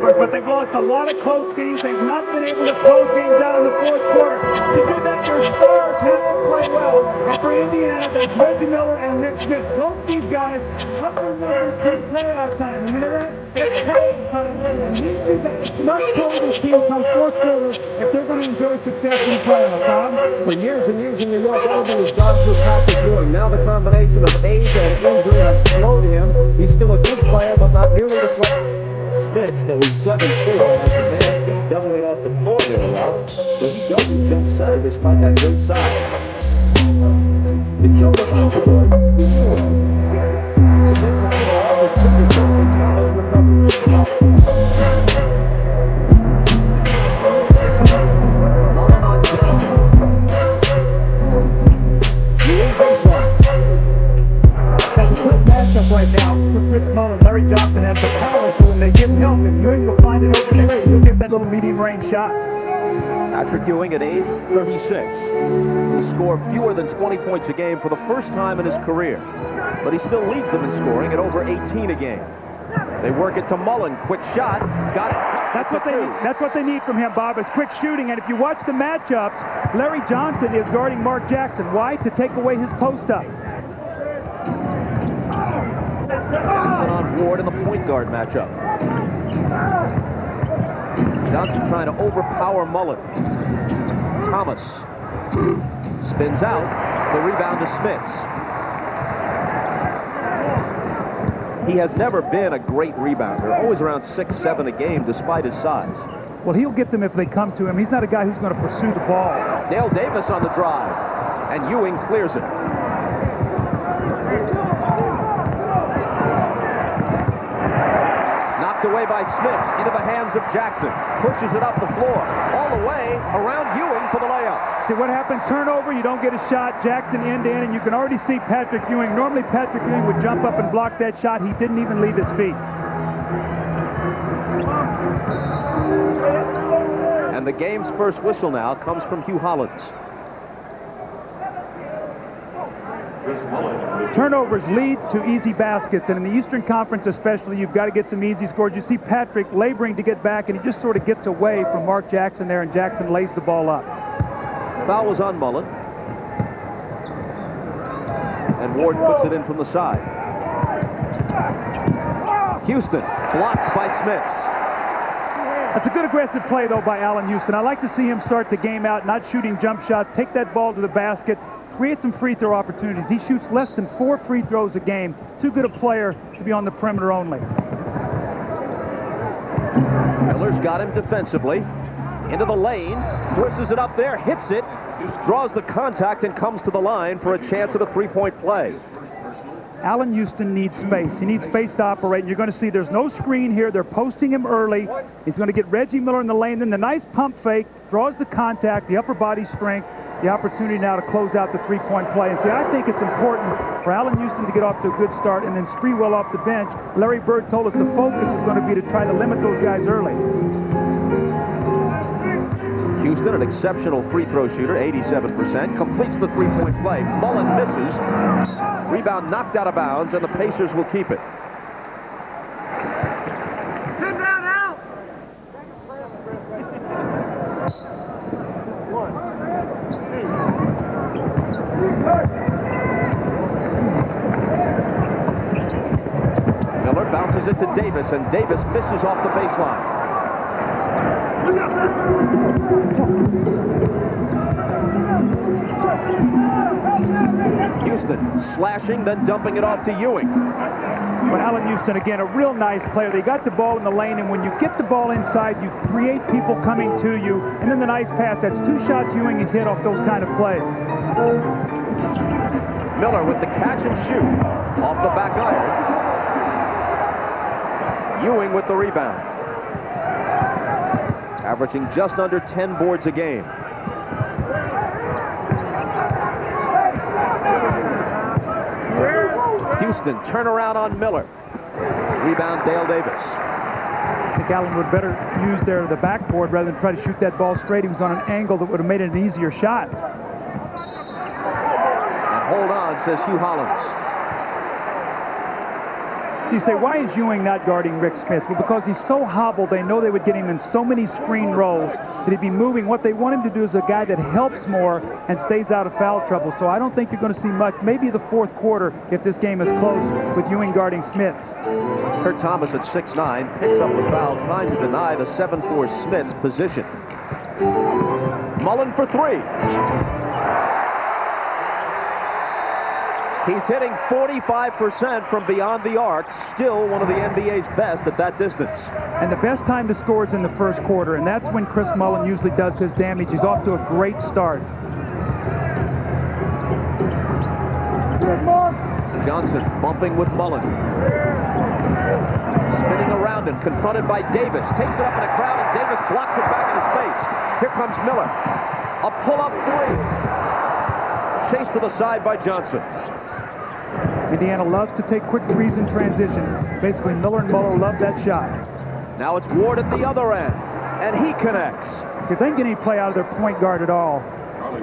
But they've lost a lot of close games. They've not been able to close games out in the fourth quarter. To do that, their stars have to play well. And for Indiana, there's Reggie Miller and Nick Smith. Both these guys, upper numbers in playoff time. You hear that? It's playoff time. And these two guys must play this team come fourth quarter if they're going to enjoy success in the playoffs, Tom. For years and years in New York, everything was done through Patrick Ewing. Now the combination of age and injury has slowed him. He's still a good player, but not nearly the player. Spitz, that was 7-4 as a man, he's definitely off the floor there a lot, so he doesn't jump center despite that good size. The jump up on the board. Spitz has all the super shots, now doesn't recover. Mullin on That's a tough matchup right now for Chris Mullin. Larry Johnson has the power, so when they give him help, if Ewing will find it open there, he'll get that little medium-range shot. Patrick Ewing at age 36 will score fewer than 20 points a game for the first time in his career, but he still leads them in scoring at over 18 a game. They work it to Mullin. Quick shot. Got it. That's what they need from him, Bob. It's quick shooting. And if you watch the matchups, Larry Johnson is guarding Mark Jackson. Why? To take away his post-up. Jackson on Ward in the point guard matchup. Johnson trying to overpower Mullin. Thomas spins out. The rebound to Smits. He has never been a great rebounder. Always around 6-7 a game despite his size. Well, he'll get them if they come to him. He's not a guy who's going to pursue the ball. Dale Davis on the drive. And Ewing clears it. Knocked away by Smits into the hands of Jackson. Pushes it up the floor. All the way around Ewing for the layup. See what happened? Turnover, you don't get a shot. Jackson end-to-end, and you can already see Patrick Ewing. Normally Patrick Ewing would jump up and block that shot. He didn't even leave his feet. And the game's first whistle now comes from Hugh Hollins. Turnovers lead to easy baskets, and in the Eastern Conference especially, you've got to get some easy scores. You see Patrick laboring to get back, and he just sort of gets away from Mark Jackson there, and Jackson lays the ball up. Foul was on Mullin. And Ward puts it in from the side. Houston blocked by Smits. That's a good aggressive play, though, by Allen Houston. I like to see him start the game out, not shooting jump shots, take that ball to the basket, create some free throw opportunities. He shoots less than 4 free throws a game. Too good a player to be on the perimeter only. Miller's got him defensively. Into the lane, forces it up there, hits it, draws the contact, and comes to the line for a chance at a three-point play. Allen Houston needs space. He needs space to operate. And you're going to see there's no screen here. They're posting him early. He's going to get Reggie Miller in the lane. Then the nice pump fake, draws the contact, the upper body strength, the opportunity now to close out the three-point play. And see, I think it's important for Allen Houston to get off to a good start and then Sprewell off the bench. Larry Bird told us the focus is going to be to try to limit those guys early. Houston, an exceptional free throw shooter, 87%, completes the three-point play. Mullin misses. Rebound knocked out of bounds, and the Pacers will keep it. Miller bounces it to Davis, and Davis misses off the baseline. Houston slashing, then dumping it off to Ewing. But Allen Houston, again, a real nice player. They got the ball in the lane, and when you get the ball inside, you create people coming to you. And then the nice pass. That's 2 shots Ewing has hit off those kind of plays. Miller with the catch and shoot off the back iron. Ewing with the rebound. Averaging just under 10 boards a game. Houston turnaround on Miller. Rebound Dale Davis. I think Allen would better use the backboard rather than try to shoot that ball straight. He was on an angle that would have made it an easier shot. And hold on, says Hugh Hollins. So you say, why is Ewing not guarding Rick Smith? Well, because he's so hobbled, they know they would get him in so many screen rolls that he'd be moving. What they want him to do is a guy that helps more and stays out of foul trouble. So I don't think you're going to see much. Maybe the fourth quarter if this game is close with Ewing guarding Smith. Kurt Thomas at 6'9", picks up the foul, trying to deny the 7'4" Smith's position. Mullin for three. He's hitting 45% from beyond the arc, still one of the NBA's best at that distance. And the best time to score is in the first quarter, and that's when Chris Mullin usually does his damage. He's off to a great start. Johnson bumping with Mullin. Spinning around him, confronted by Davis. Takes it up in a crowd, and Davis blocks it back in his face. Here comes Miller. A pull-up three. Chased to the side by Johnson. Indiana loves to take quick threes in transition. Basically, Miller and Muller love that shot. Now it's Ward at the other end, and he connects. See, if they can get any play out of their point guard at all,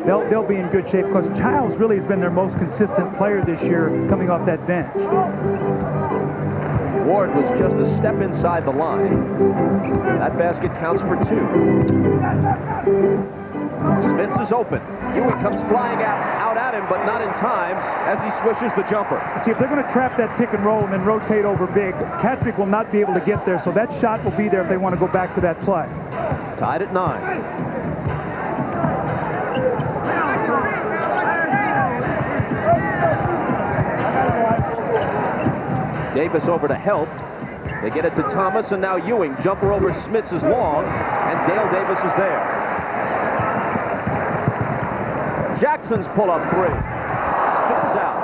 they'll be in good shape, because Childs really has been their most consistent player this year coming off that bench. Ward was just a step inside the line. That basket counts for two. Smith is open. Ewing comes flying out at him, but not in time as he swishes the jumper. See, if they're going to trap that pick and roll and then rotate over big, Patrick will not be able to get there, so that shot will be there if they want to go back to that play. Tied at 9. Davis over to help. They get it to Thomas, and now Ewing. Jumper over Smith's is long, and Dale Davis is there. Jackson's pull-up three. Spins out.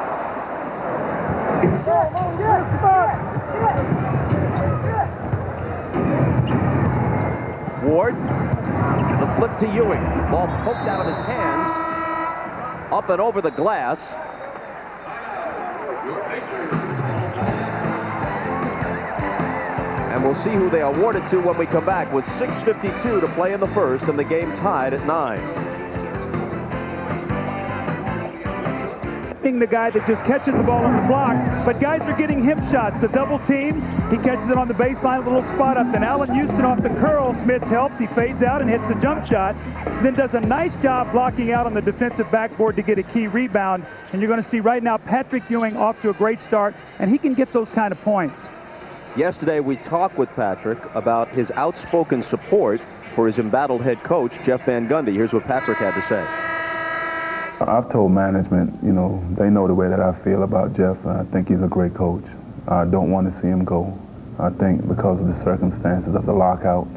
Ward. The flip to Ewing. Ball poked out of his hands. Up and over the glass. And we'll see who they awarded to when we come back with 6:52 to play in the first and the game tied at 9. Being the guy that just catches the ball on the block, but guys are getting hip shots. The double team, he catches it on the baseline, a little spot up. Then Allen Houston off the curl. Smith helps. He fades out and hits the jump shot. Then does a nice job blocking out on the defensive backboard to get a key rebound. And you're going to see right now Patrick Ewing off to a great start, and he can get those kind of points. Yesterday, we talked with Patrick about his outspoken support for his embattled head coach, Jeff Van Gundy. Here's what Patrick had to say. I've told management, you know, they know the way that I feel about Jeff. I think he's a great coach. I don't want to see him go. I think because of the circumstances of the lockout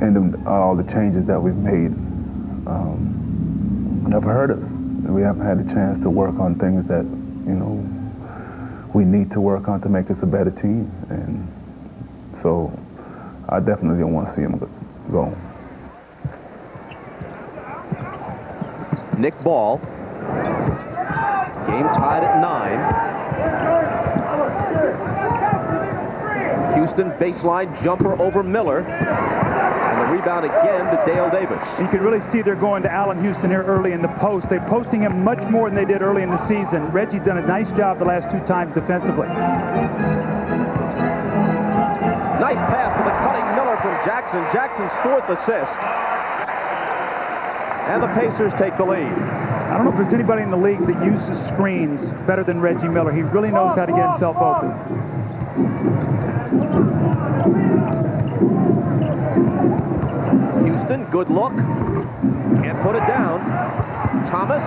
and all the changes that we've made, have hurt us. We haven't had a chance to work on things that, you know, we need to work on to make us a better team. And so I definitely don't want to see him go. Nick Ball. Game tied at 9. Houston baseline jumper over Miller. And the rebound again to Dale Davis. You can really see they're going to Allen Houston here early in the post. They're posting him much more than they did early in the season. Reggie's done a nice job the last 2 times defensively. Nice pass to the cutting Miller from Jackson. Jackson's 4th assist. And the Pacers take the lead. I don't know if there's anybody in the leagues that uses screens better than Reggie Miller. He really knows how to get himself open. Houston, good look. Can't put it down. Thomas.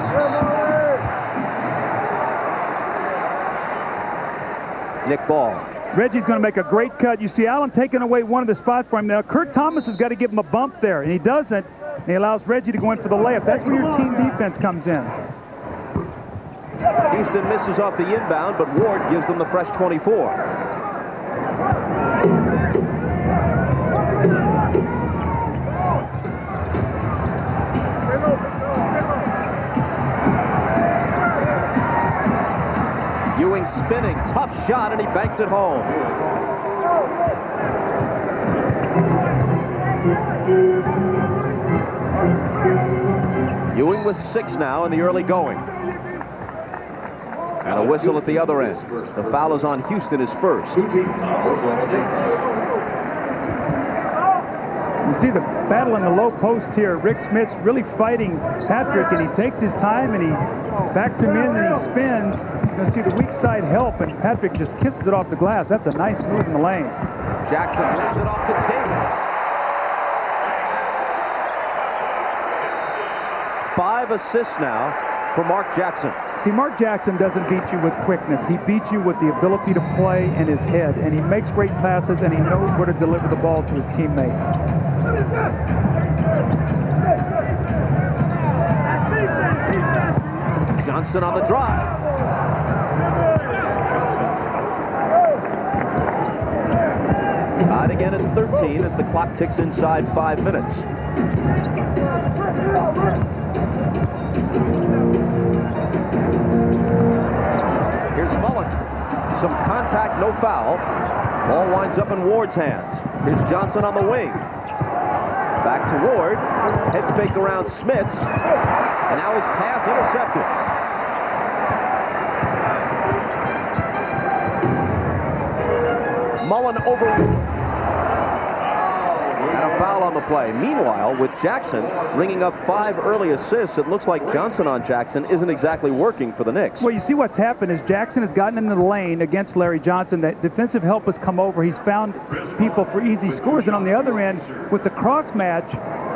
Nick Ball. Reggie's going to make a great cut. You see Allen taking away one of the spots for him now. Kurt Thomas has got to give him a bump there, and he doesn't. He allows Reggie to go in for the layup. That's where your team defense comes in. Houston misses off the inbound, but Ward gives them the fresh 24. Ewing spinning, tough shot, and he banks it home. Ewing with 6 now in the early going. And a whistle at the other end. The foul is on Houston, his first. You see the battle in the low post here. Rick Smith's really fighting Patrick, and he takes his time and he backs him in and he spins. You're going to see the weak side help, and Patrick just kisses it off the glass. That's a nice move in the lane. Jackson leaves it off to Davis. 5 assists now for Mark Jackson. See, Mark Jackson doesn't beat you with quickness. He beats you with the ability to play and his head, and he makes great passes, and he knows where to deliver the ball to his teammates. Johnson on the drive. Tied again at 13 as the clock ticks inside 5 minutes. Here's Mullin. Some contact, no foul. Ball winds up in Ward's hands. Here's Johnson on the wing. Back to Ward. Head fake around Smits. And now his pass intercepted. Mullin over. And a foul on the play. Meanwhile, with Jackson ringing up 5 early assists, it looks like Johnson on Jackson isn't exactly working for the Knicks. Well, you see what's happened is Jackson has gotten into the lane against Larry Johnson. That defensive help has come over. He's found people for easy scores. And on the other end, with the cross match,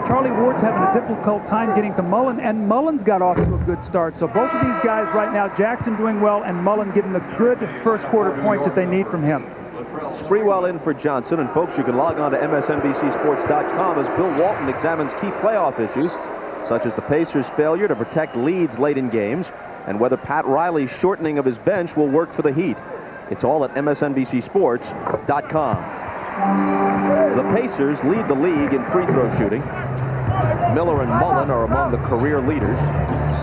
Charlie Ward's having a difficult time getting to Mullin, and Mullin's got off to a good start. So both of these guys right now, Jackson doing well and Mullin getting the good first quarter points that they need from him. Sprewell in for Johnson, and folks, you can log on to MSNBCSports.com as Bill Walton examines key playoff issues, such as the Pacers' failure to protect leads late in games, and whether Pat Riley's shortening of his bench will work for the Heat. It's all at MSNBCSports.com. The Pacers lead the league in free throw shooting. Miller and Mullin are among the career leaders.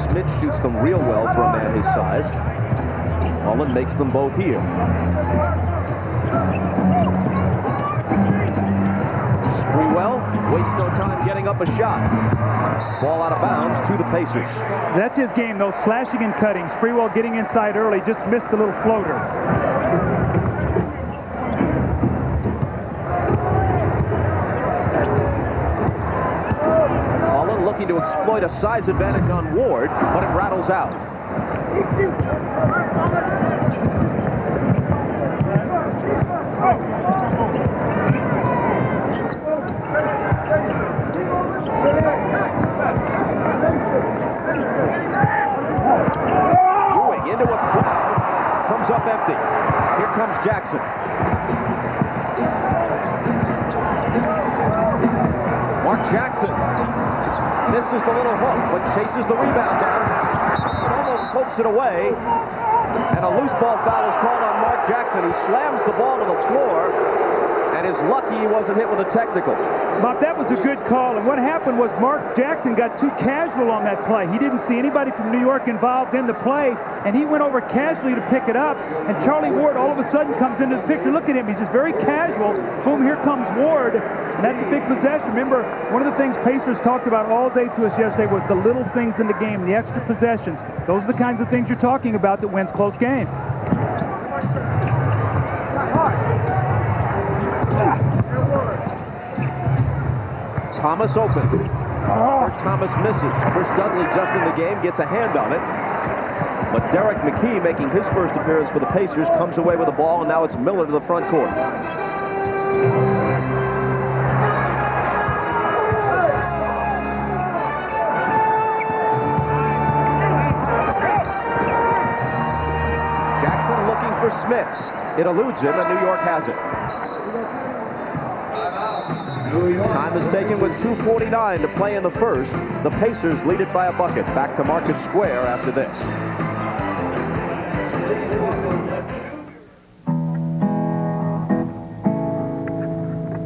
Smith shoots them real well for a man his size. Mullin makes them both here. Sprewell wastes no time getting up a shot. Ball out of bounds to the Pacers. That's his game, though, slashing and cutting. Sprewell getting inside early, just missed a little floater. Mullin looking to exploit a size advantage on Ward, but it rattles out. Ewing into a crowd, comes up empty. Here comes Jackson. Mark Jackson misses the little hook, but chases the rebound down. Almost pokes it away, and a loose ball foul is called on Mark Jackson. He slams the ball to the floor, and is lucky he wasn't hit with a technical. Bob, that was a good call, and what happened was Mark Jackson got too casual on that play. He didn't see anybody from New York involved in the play, and he went over casually to pick it up, and Charlie Ward all of a sudden comes into the picture. Look at him, he's just very casual. Boom, here comes Ward, and that's a big possession. Remember, one of the things Pacers talked about all day to us yesterday was the little things in the game, the extra possessions. Those are the kinds of things you're talking about that wins close games. Thomas open. Thomas misses. Chris Dudley just in the game, gets a hand on it. But Derek McKee, making his first appearance for the Pacers, comes away with the ball, and now it's Miller to the front court. Jackson looking for Smits. It eludes him, and New York has it. Time is taken with 2:49 to play in the first. The Pacers lead it by a bucket. Back to Market Square after this.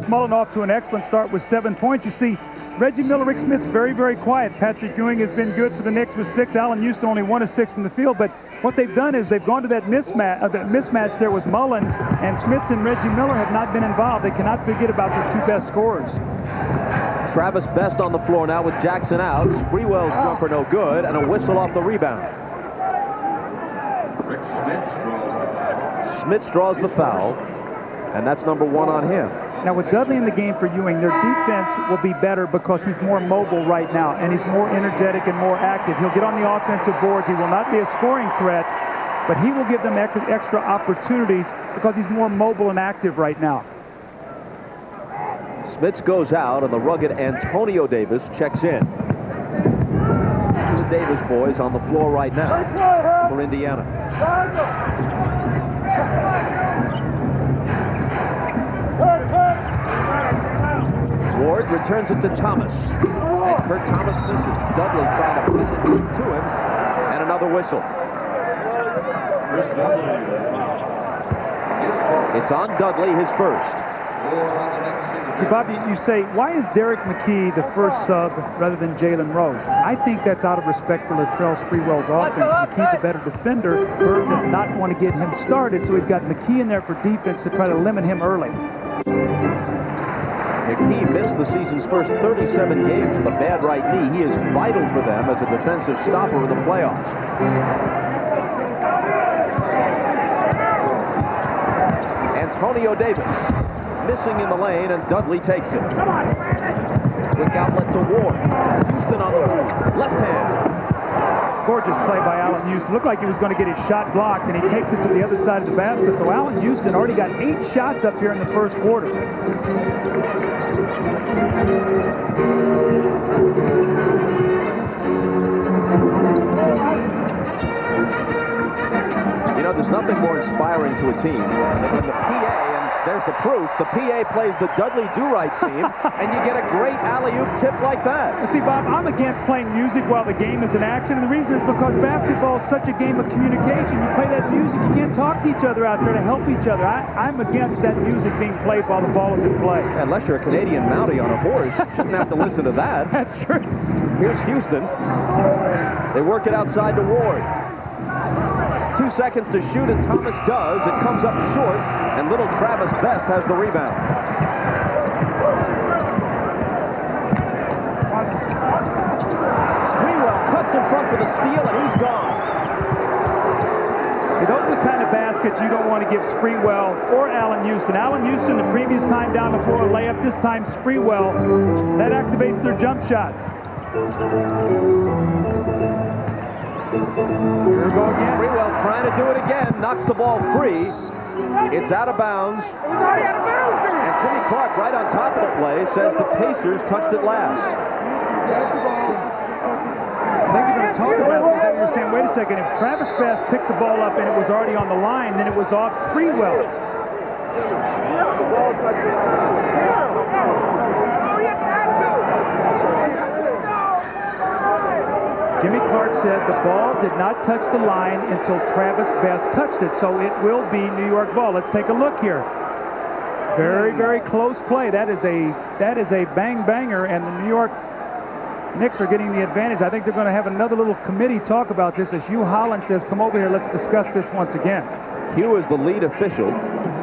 Mullin off to an excellent start with 7 points. You see, Reggie Miller, Rick Smith's very, very quiet. Patrick Ewing has been good for the Knicks with 6. Allen Houston only 1 of 6 from the field, but what they've done is they've gone to that mismatch there with Mullin, and Smits and Reggie Miller have not been involved. They cannot forget about their 2 best scorers. Travis Best on the floor now with Jackson out. Sprewell's jumper no good, and a whistle off the rebound. Schmitz draws the foul, and that's number 1 on him. Now, with Dudley in the game for Ewing, their defense will be better because he's more mobile right now, and he's more energetic and more active. He'll get on the offensive boards. He will not be a scoring threat, but he will give them extra opportunities because he's more mobile and active right now. Schmitz goes out, and the rugged Antonio Davis checks in. The Davis boys on the floor right now for Indiana. Ward returns it to Thomas. And Kurt Thomas misses. Dudley trying to pin it to him. And another whistle. It's on Dudley, his first. See, Bobby, you say, why is Derek McKee the first sub rather than Jalen Rose? I think that's out of respect for Latrell Sprewell's offense. McKee's a better defender. Bird does not want to get him started, so he's got McKee in there for defense to try to limit him early. McKee missed the season's first 37 games with a bad right knee. He is vital for them as a defensive stopper in the playoffs. Antonio Davis missing in the lane, and Dudley takes it. Quick outlet to Ward. Houston on the move. Left hand. Gorgeous play by Allen Houston. Looked like he was going to get his shot blocked, and he takes it to the other side of the basket. So Allen Houston already got 8 shots up here in the first quarter. You know, there's nothing more inspiring to a team than when the PA, and there's the proof, the PA plays the Dudley Do-Right team, and you get a great alley-oop tip like that. See, Bob, I'm against playing music while the game is in action, and the reason is because basketball is such a game of communication. You play that music, you can't talk to each other out there to help each other. I'm against that music being played while the ball is in play. Unless you're a Canadian Mountie on a horse, you shouldn't have to listen to that. That's true. Here's Houston. They work it outside to Ward. 2 seconds to shoot, and Thomas does. It comes up short, and little Travis Best has the rebound. Sprewell cuts in front for the steal, and he's gone. See, those are the kind of baskets you don't want to give Sprewell or Allen Houston. Allen Houston, the previous time down before a layup, this time Sprewell. That activates their jump shots. Here we go again. Sprewell trying to do it again, knocks the ball free. It's out of bounds. And Jimmy Clark, right on top of the play, says the Pacers touched it last. I think you're going to talk about it. Then you're saying, wait a second, if Travis Best picked the ball up and it was already on the line, then it was off Sprewell. Jimmy Clark said the ball did not touch the line until Travis Best touched it, so it will be New York ball. Let's take a look here. Very, very close play. That is a bang-banger, and the New York Knicks are getting the advantage. I think they're going to have another little committee talk about this as Hugh Holland says, come over here, let's discuss this once again. Hugh is the lead official.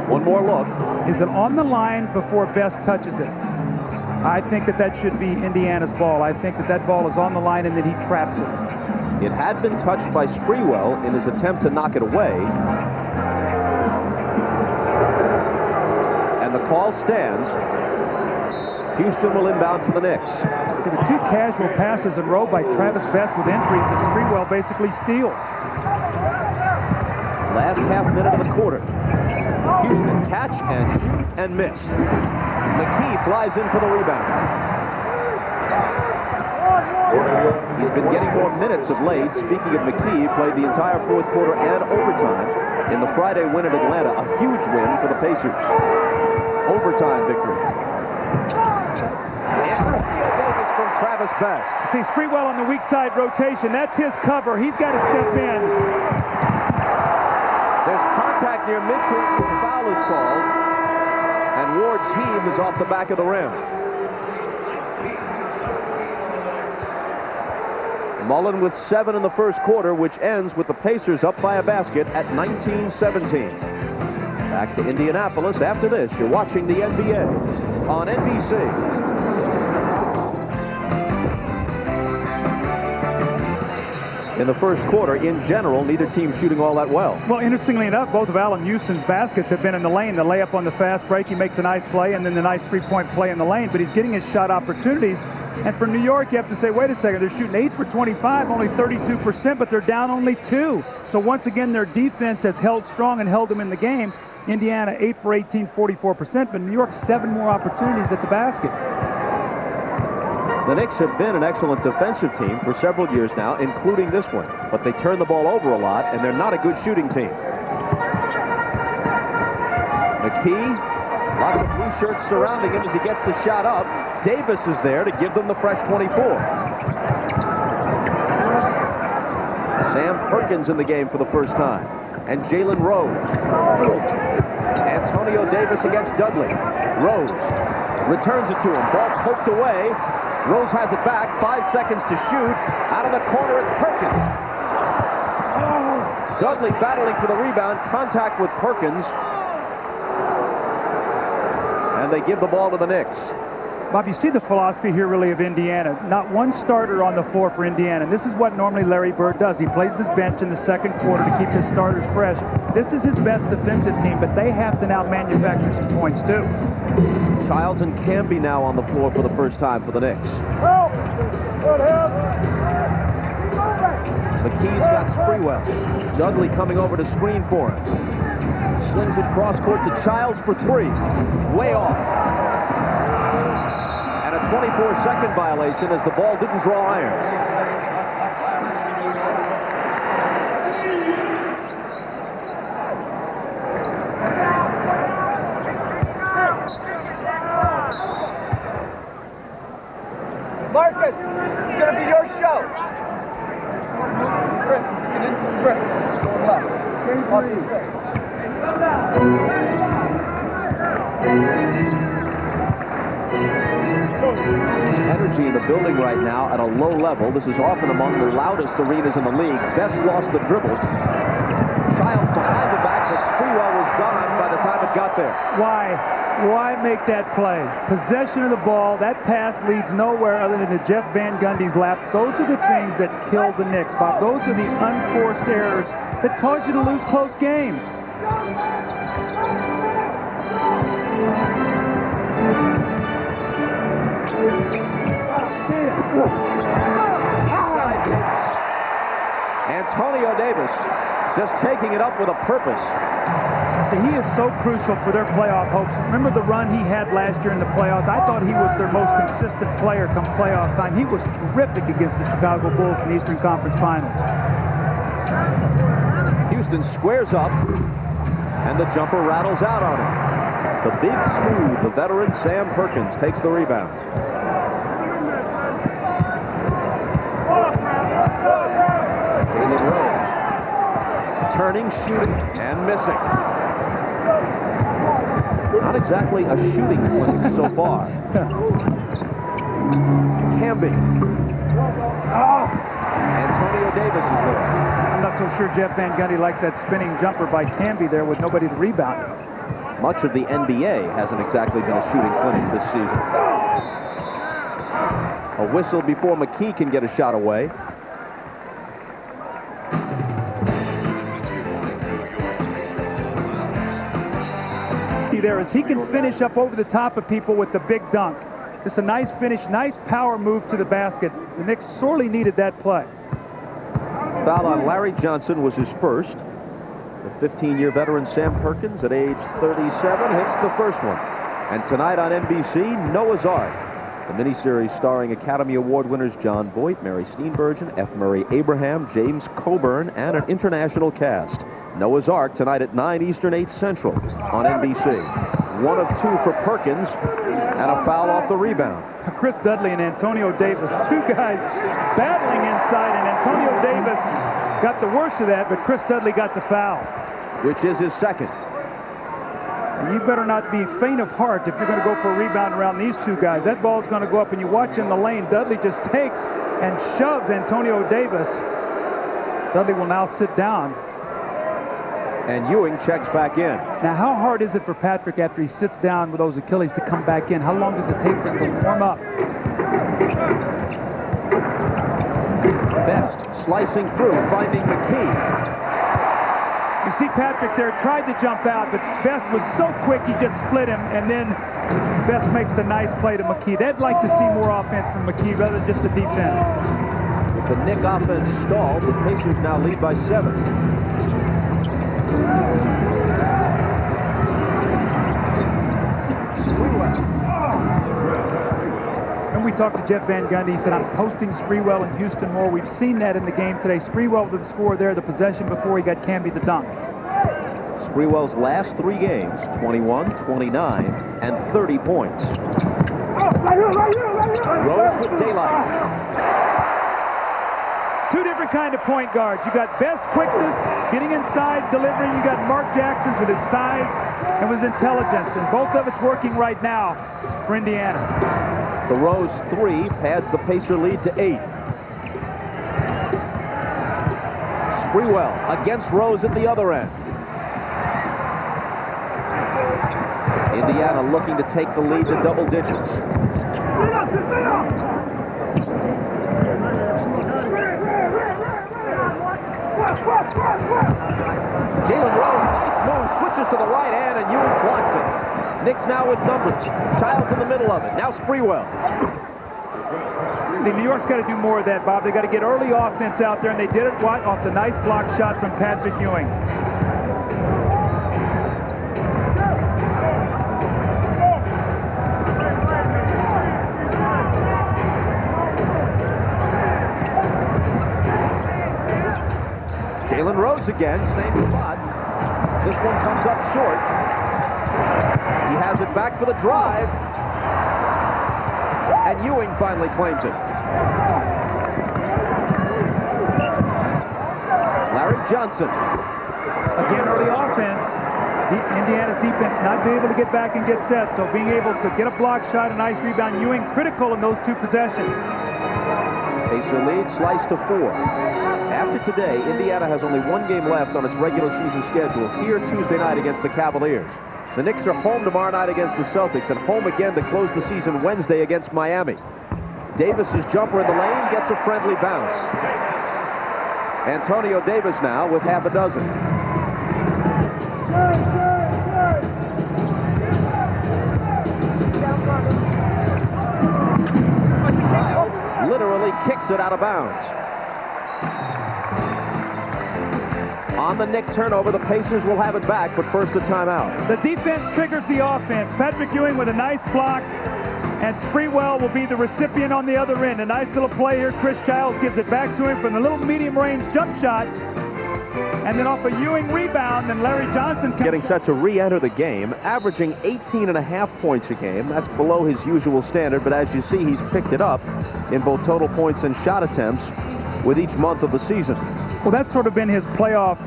One more look. Is it on the line before Best touches it? I think that should be Indiana's ball. I think that ball is on the line and that he traps it. It had been touched by Sprewell in his attempt to knock it away. And the call stands. Houston will inbound for the Knicks. See, the 2 casual passes in a row by Travis Best with entries that Sprewell basically steals. Last half minute of the quarter. Houston catch and shoot and miss. McKee flies in for the rebound. He's been getting more minutes of late. Speaking of McKee, played the entire fourth quarter and overtime in the Friday win at Atlanta. A huge win for the Pacers. Overtime victory. And Davis from Travis Best. See, Sprewell on the weak side rotation. That's his cover. He's got to step in. There's contact near midcourt. The foul is called. And Ward's heave is off the back of the rim. Mullin with 7 in the first quarter, which ends with the Pacers up by a basket at 19-17. Back to Indianapolis after this. You're watching the NBA on NBC. in the first quarter. In general, neither team shooting all that well. Well, interestingly enough, both of Allen Houston's baskets have been in the lane. The layup on the fast break, he makes a nice play, and then the nice three-point play in the lane. But he's getting his shot opportunities. And for New York, you have to say, wait a second, they're shooting 8 for 25, only 32%, but they're down only 2. So once again, their defense has held strong and held them in the game. Indiana, 8 for 18, 44%, but New York, 7 more opportunities at the basket. The Knicks have been an excellent defensive team for several years now, including this one. But they turn the ball over a lot, and they're not a good shooting team. McKee, lots of blue shirts surrounding him as he gets the shot up. Davis is there to give them the fresh 24. Sam Perkins in the game for the first time. And Jalen Rose. Antonio Davis against Dudley. Rose returns it to him. Ball poked away. Rose has it back. 5 seconds to shoot. Out of the corner, it's Perkins. Dudley battling for the rebound. Contact with Perkins. And they give the ball to the Knicks. Bob, you see the philosophy here really of Indiana. Not one starter on the floor for Indiana. And this is what normally Larry Bird does. He plays his bench in the second quarter to keep his starters fresh. This is his best defensive team, but they have to now manufacture some points too. Childs and Camby now on the floor for the first time for the Knicks. McKee's got Sprewell. Dudley coming over to screen for him. Slings it cross court to Childs for 3. Way off. And a 24-second violation as the ball didn't draw iron. Marcus, it's going to be your show. Chris, get in. Chris, going left. Energy in the building right now at a low level. This is often among the loudest arenas in the league. Best lost the dribble. Childs behind the back, but Sprewell was gone by the time it got there. Why make that play? Possession of the ball, that pass leads nowhere other than to Jeff Van Gundy's lap. Those are the things that kill the Knicks, Bob. Those are the unforced errors that cause you to lose close games. Antonio Davis just taking it up with a purpose. See, he is so crucial for their playoff hopes. Remember the run he had last year in the playoffs? I thought he was their most consistent player come playoff time. He was terrific against the Chicago Bulls in the Eastern Conference Finals. Houston squares up, and the jumper rattles out on him. The big smooth, the veteran Sam Perkins takes the rebound. Jalen Rose. Turning, shooting, and missing. Not exactly a shooting clinic so far. Camby. Antonio Davis is there. I'm not so sure Jeff Van Gundy likes that spinning jumper by Camby there with nobody to rebound. Much of the NBA hasn't exactly been a shooting clinic this season. A whistle before McKee can get a shot away. There is he can finish up over the top of people with the big dunk. Just a nice finish, nice power move to the basket. The Knicks sorely needed that play. Foul on Larry Johnson was his first. The 15-year veteran Sam Perkins at age 37 hits the first one. And tonight on NBC, Noah's Ark. The miniseries starring Academy Award winners John Voight, Mary Steenburgen, F. Murray Abraham, James Coburn, and an international cast. Noah's Ark tonight at 9 Eastern, 8 Central on NBC. 1 of 2 for Perkins, and a foul off the rebound. Chris Dudley and Antonio Davis, 2 guys battling inside, and Antonio Davis got the worst of that, but Chris Dudley got the foul. Which is his second. And you better not be faint of heart if you're going to go for a rebound around these 2 guys. That ball's going to go up, and you watch in the lane. Dudley just takes and shoves Antonio Davis. Dudley will now sit down. And Ewing checks back in. Now, how hard is it for Patrick after he sits down with those Achilles to come back in? How long does it take for him to warm up? Best slicing through, finding McKee. You see Patrick there tried to jump out, but Best was so quick he just split him, and then Best makes the nice play to McKee. They'd like to see more offense from McKee rather than just a defense. With the Knick offense stalled, the Pacers now lead by 7. And we talked to Jeff Van Gundy. He said, I'm posting Sprewell and Houston more. We've seen that in the game today. Sprewell with the score there, the possession before he got Camby the dunk. Sprewell's last 3 games, 21, 29, and 30 points. Rose with daylight. 2 different kind of point guards. You got Best quickness, getting inside, delivering. You got Mark Jackson with his size and his intelligence. And both of it's working right now for Indiana. The Rose 3 pads the Pacer lead to 8. Sprewell against Rose at the other end. Indiana looking to take the lead to double digits. Jalen Rose, nice move, switches to the right hand, and Ewing blocks it. Knicks now with numbers. Childs in the middle of it. Now Sprewell. See, New York's got to do more of that, Bob. They got to get early offense out there, and they did it off the nice block shot from Patrick Ewing. Jalen Rose again, same spot. This one comes up short. He has it back for the drive. And Ewing finally claims it. Larry Johnson. Again, early offense. Indiana's defense not being able to get back and get set. So being able to get a block shot, a nice rebound. Ewing critical in those 2 possessions. Pacer lead sliced to 4. After today, Indiana has only 1 game left on its regular season schedule here Tuesday night against the Cavaliers. The Knicks are home tomorrow night against the Celtics and home again to close the season Wednesday against Miami. Davis's jumper in the lane gets a friendly bounce. Antonio Davis now with half a dozen. Childs literally kicks it out of bounds. On the Knick turnover, the Pacers will have it back, but first a timeout. The defense triggers the offense. Patrick Ewing with a nice block, and Sprewell will be the recipient on the other end. A nice little play here. Chris Childs gives it back to him from the little medium-range jump shot, and then off a Ewing rebound, and Larry Johnson getting set to re-enter the game, averaging 18.5 points a game. That's below his usual standard, but as you see, he's picked it up in both total points and shot attempts with each month of the season. Well, that's sort of been his playoff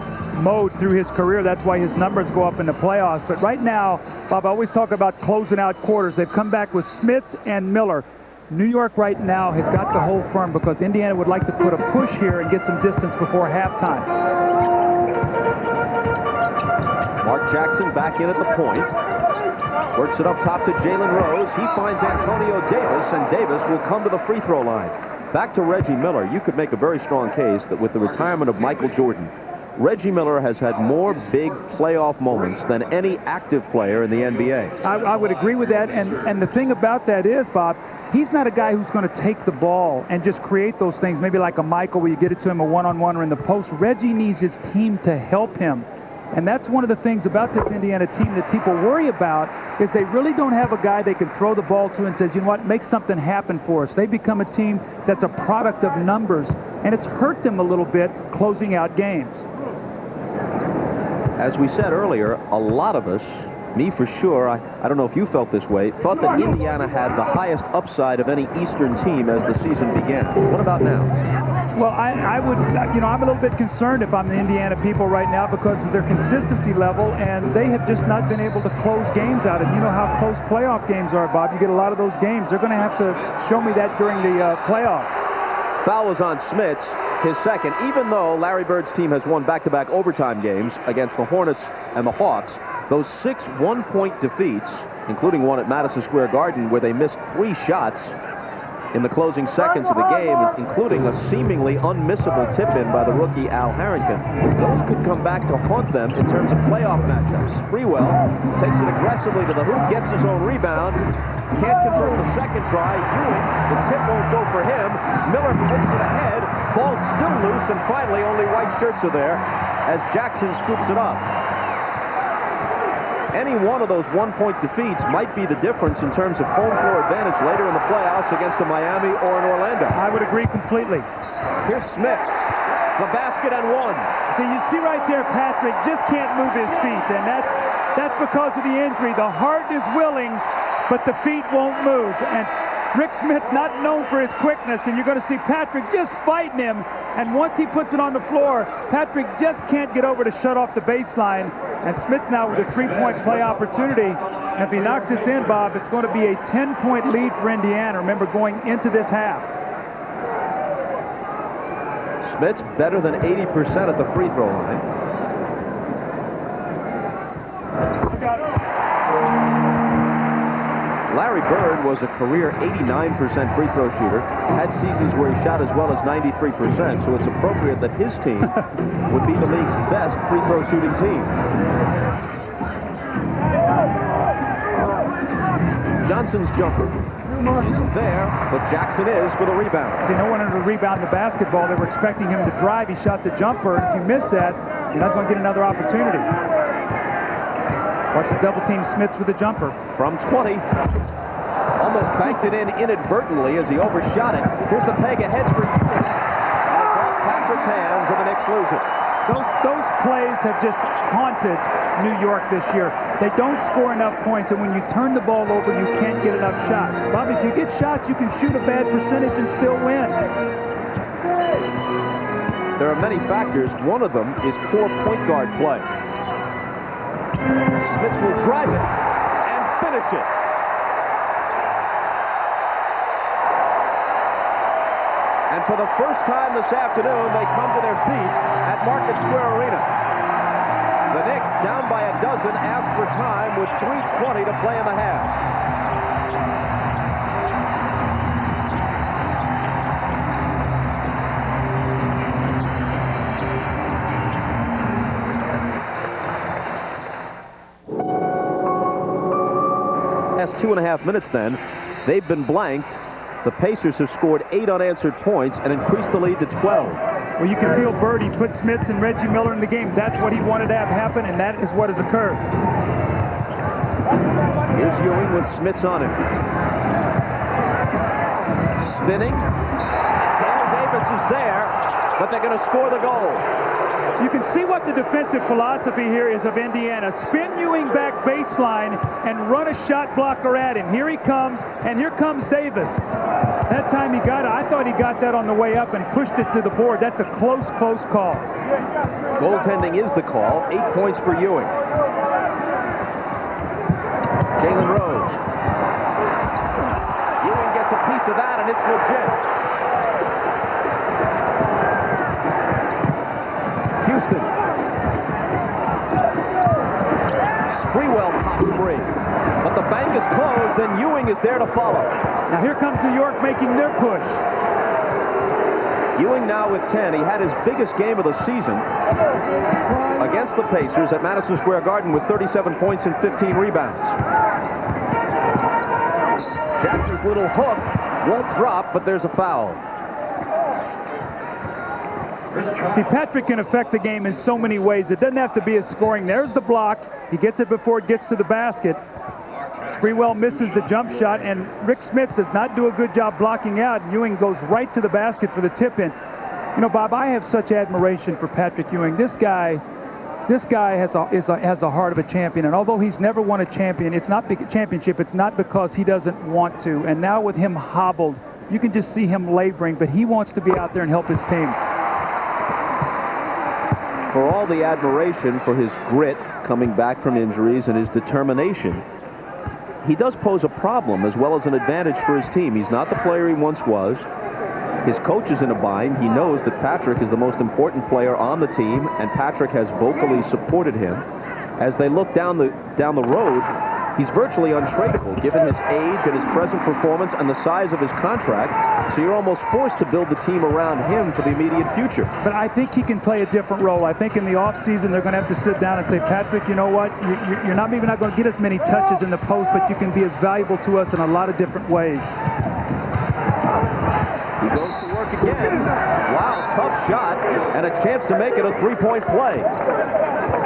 mode through his career. That's why his numbers go up in the playoffs. But right now, Bob, I always talk about closing out quarters. They've come back with Smith and Miller. New York right now has got to hold firm because Indiana would like to put a push here and get some distance before halftime. Mark Jackson back in at the point. Works it up top to Jalen Rose. He finds Antonio Davis, and Davis will come to the free throw line. Back to Reggie Miller. You could make a very strong case that with the retirement of Michael Jordan, Reggie Miller has had more big playoff moments than any active player in the NBA. I would agree with that. And the thing about that is, Bob, he's not a guy who's going to take the ball and just create those things, maybe like a Michael where you get it to him a one-on-one or in the post. Reggie needs his team to help him. And that's one of the things about this Indiana team that people worry about is they really don't have a guy they can throw the ball to and says, you know what, make something happen for us. They become a team that's a product of numbers, and it's hurt them a little bit closing out games. As we said earlier, a lot of us, me for sure, I don't know if you felt this way, thought that Indiana had the highest upside of any Eastern team as the season began. What about now? Well, I would, you know, I'm a little bit concerned if I'm the Indiana people right now because of their consistency level, and they have just not been able to close games out. And you know how close playoff games are, Bob. You get a lot of those games. They're going to have to show me that during the playoffs. Foul was on Smits, his second, even though Larry Bird's team has won back-to-back overtime games against the Hornets and the Hawks. Those 6 one-point defeats, including one at Madison Square Garden where they missed 3 shots, in the closing seconds of the game, including a seemingly unmissable tip-in by the rookie Al Harrington. Those could come back to haunt them in terms of playoff matchups. Sprewell takes it aggressively to the hoop, gets his own rebound, can't convert the second try. Ewing, the tip won't go for him. Miller puts it ahead. Ball's still loose, and finally only white shirts are there as Jackson scoops it up. Any one of those one-point defeats might be the difference in terms of home floor advantage later in the playoffs against a Miami or an Orlando. I would agree completely. Here's Smits. The basket and one. So you see right there, Patrick just can't move his feet, and that's because of the injury. The heart is willing, but the feet won't move. And Rick Smith's not known for his quickness, and you're going to see Patrick just fighting him. And once he puts it on the floor, Patrick just can't get over to shut off the baseline. And Smith now with a three-point play opportunity. And if he knocks this in, Bob, it's going to be a 10-point lead for Indiana. Remember, going into this half. Smith's better than 80% at the free throw line. Larry Bird was a career 89% free throw shooter, had seasons where he shot as well as 93%, so it's appropriate that his team would be the league's best free throw shooting team. Johnson's jumper isn't there, but Jackson is for the rebound. See, no one under the rebound in the basketball. They were expecting him to drive. He shot the jumper. If you miss that, you're not going to get another opportunity. Watch the double team Smits with the jumper. From 20. Almost banked it in inadvertently as he overshot it. Here's the peg ahead for Ewing. And it's off Patrick's hands, and the Knicks lose it. Those plays have just haunted New York this year. They don't score enough points, and when you turn the ball over, you can't get enough shots. Bob, if you get shots, you can shoot a bad percentage and still win. There are many factors. One of them is poor point guard play. Smits will drive it and finish it. And for the first time this afternoon, they come to their feet at Market Square Arena. The Knicks, down by a dozen, ask for time with 3:20 to play in the half. Last 2.5 minutes then, they've been blanked. The Pacers have scored 8 unanswered points and increased the lead to 12. Well, you can feel Bird. He put Smits and Reggie Miller in the game. That's what he wanted to have happen, and that is what has occurred. Here's Ewing with Smits on him. Spinning. Dale Davis is there, but they're going to score the goal. You can see what the defensive philosophy here is of Indiana. Spin Ewing back baseline and run a shot blocker at him. Here he comes, and here comes Davis. That time he got it. I thought he got that on the way up and pushed it to the board. That's a close call. Goaltending is the call. 8 points for Ewing. Jalen Rose. Ewing gets a piece of that, and it's legit. Houston. Sprewell pops free. But the bank is closed, and Ewing is there to follow. Now here comes New York making their push. Ewing now with 10. He had his biggest game of the season against the Pacers at Madison Square Garden with 37 points and 15 rebounds. Jackson's little hook won't drop, but there's a foul. See, Patrick can affect the game in so many ways. It doesn't have to be a scoring. There's the block. He gets it before it gets to the basket. Sprewell misses the jump shot, and Rick Smits does not do a good job blocking out. Ewing goes right to the basket for the tip-in. You know, Bob, I have such admiration for Patrick Ewing. This guy has a heart of a champion, and although he's never won a championship, it's not because he doesn't want to. And now with him hobbled, you can just see him laboring, but he wants to be out there and help his team. For all the admiration for his grit coming back from injuries and his determination, he does pose a problem as well as an advantage for his team. He's not the player he once was. His coach is in a bind. He knows that Patrick is the most important player on the team, and Patrick has vocally supported him. As they look down the road He's virtually untradeable given his age and his present performance and the size of his contract, so you're almost forced to build the team around him for the immediate future. But I think he can play a different role. I think in the offseason they're going to have to sit down and say, Patrick, you know what? You're not maybe not going to get as many touches in the post, but you can be as valuable to us in a lot of different ways. He goes to work again. Wow, tough shot, and a chance to make it a three-point play.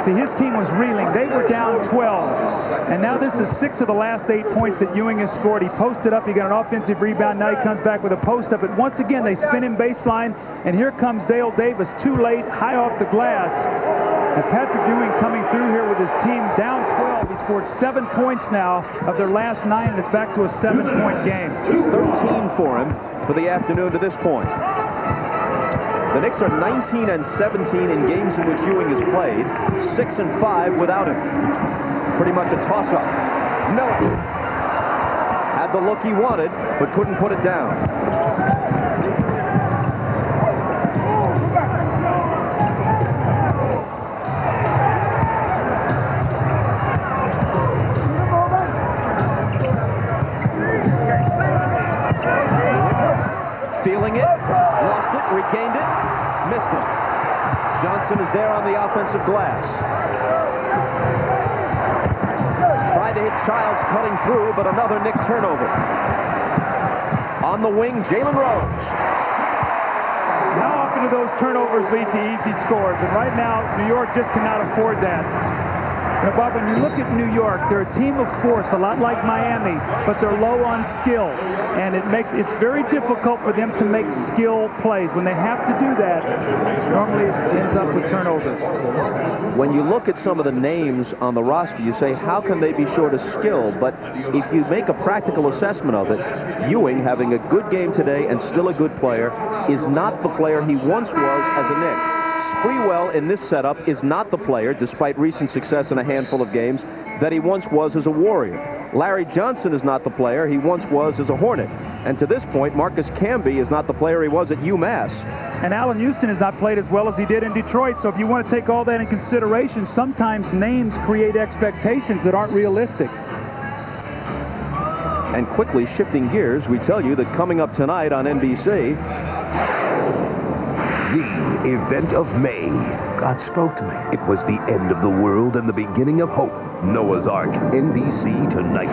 See, his team was reeling. They were down 12. And now this is 6 of the last 8 points that Ewing has scored. He posted up. He got an offensive rebound. Now he comes back with a post up. But once again, they spin him baseline. And here comes Dale Davis, too late, high off the glass. And Patrick Ewing coming through here with his team down 12. He scored 7 points now of their last 9, and it's back to a 7-point game. 13 for him for the afternoon to this point. The Knicks are 19 and 17 in games in which Ewing has played, 6 and 5 without him. Pretty much a toss-up. Mullin had the look he wanted, but couldn't put it down. Feeling it, lost it, regained it, missed it. Johnson is there on the offensive glass. Tried to hit Childs cutting through, but another Knick turnover. On the wing, Jalen Rose. How often do those turnovers lead to easy scores? And right now, New York just cannot afford that. You know, Bob, when you look at New York, they're a team of force, a lot like Miami, but they're low on skill. And it's very difficult for them to make skill plays. When they have to do that, normally it ends up with turnovers. When you look at some of the names on the roster, you say, how can they be short of skill? But if you make a practical assessment of it, Ewing, having a good game today and still a good player, is not the player he once was as a Knick. Sprewell in this setup is not the player, despite recent success in a handful of games, that he once was as a Warrior. Larry Johnson is not the player he once was as a Hornet. And to this point, Marcus Camby is not the player he was at UMass. And Allen Houston has not played as well as he did in Detroit. So if you want to take all that in consideration, sometimes names create expectations that aren't realistic. And quickly shifting gears, we tell you that coming up tonight on NBC, the event of May. God spoke to me. It was the end of the world and the beginning of hope. Noah's Ark, NBC tonight.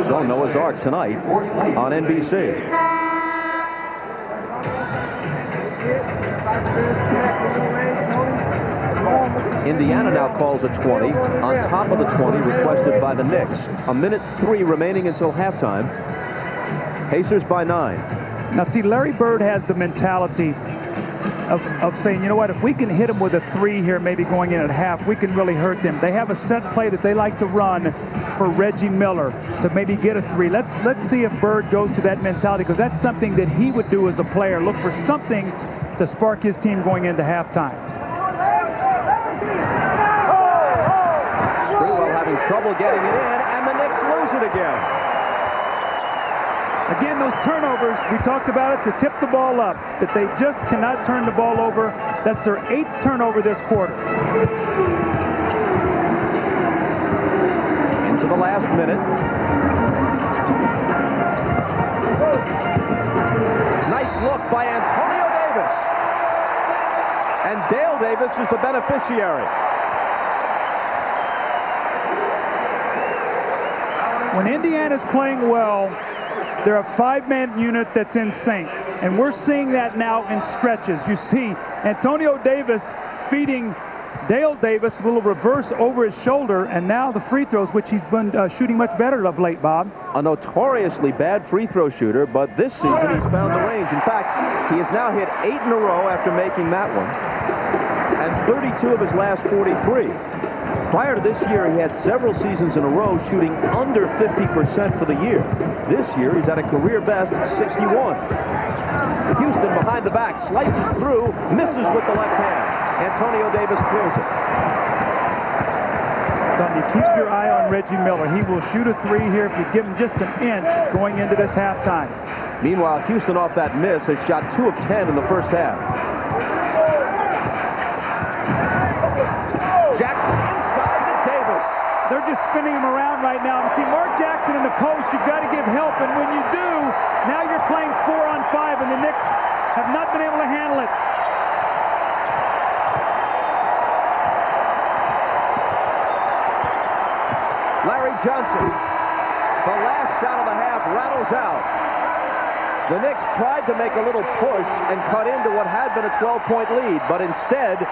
So Noah's Ark tonight on NBC. Indiana now calls a 20 on top of the 20 requested by the Knicks. 1:03 remaining until halftime. Pacers by 9. Now, see, Larry Bird has the mentality of saying, you know what, if we can hit them with a 3 here, maybe going in at half, we can really hurt them. They have a set play that they like to run for Reggie Miller to maybe get a 3. Let's see if Bird goes to that mentality, because that's something that he would do as a player, look for something to spark his team going into halftime. Sprewell having trouble getting it in, and the Knicks lose it again. Again, those turnovers, we talked about it, to tip the ball up, that they just cannot turn the ball over. That's their 8th turnover this quarter. Into the last minute. Nice look by Antonio Davis. And Dale Davis is the beneficiary. When Indiana's playing well, they're a 5-man unit that's in sync. And we're seeing that now in stretches. You see Antonio Davis feeding Dale Davis, a little reverse over his shoulder, and now the free throws, which he's been shooting much better of late, Bob. A notoriously bad free throw shooter, but this season he's found the range. In fact, he has now hit 8 in a row after making that one, and 32 of his last 43. Prior to this year, he had several seasons in a row shooting under 50% for the year. This year, he's at a career best 61. Houston behind the back, slices through, misses with the left hand. Antonio Davis clears it. You keep your eye on Reggie Miller. He will shoot a 3 here if you give him just an inch going into this halftime. Meanwhile, Houston off that miss has shot 2 of 10 in the first half. Jackson inside to Davis. spinning him around right now. And see, Mark Jackson in the post, you've got to give help. And when you do, now you're playing 4-on-5, and the Knicks have not been able to handle it. Larry Johnson, the last shot of the half, rattles out. The Knicks tried to make a little push and cut into what had been a 12-point lead, but instead,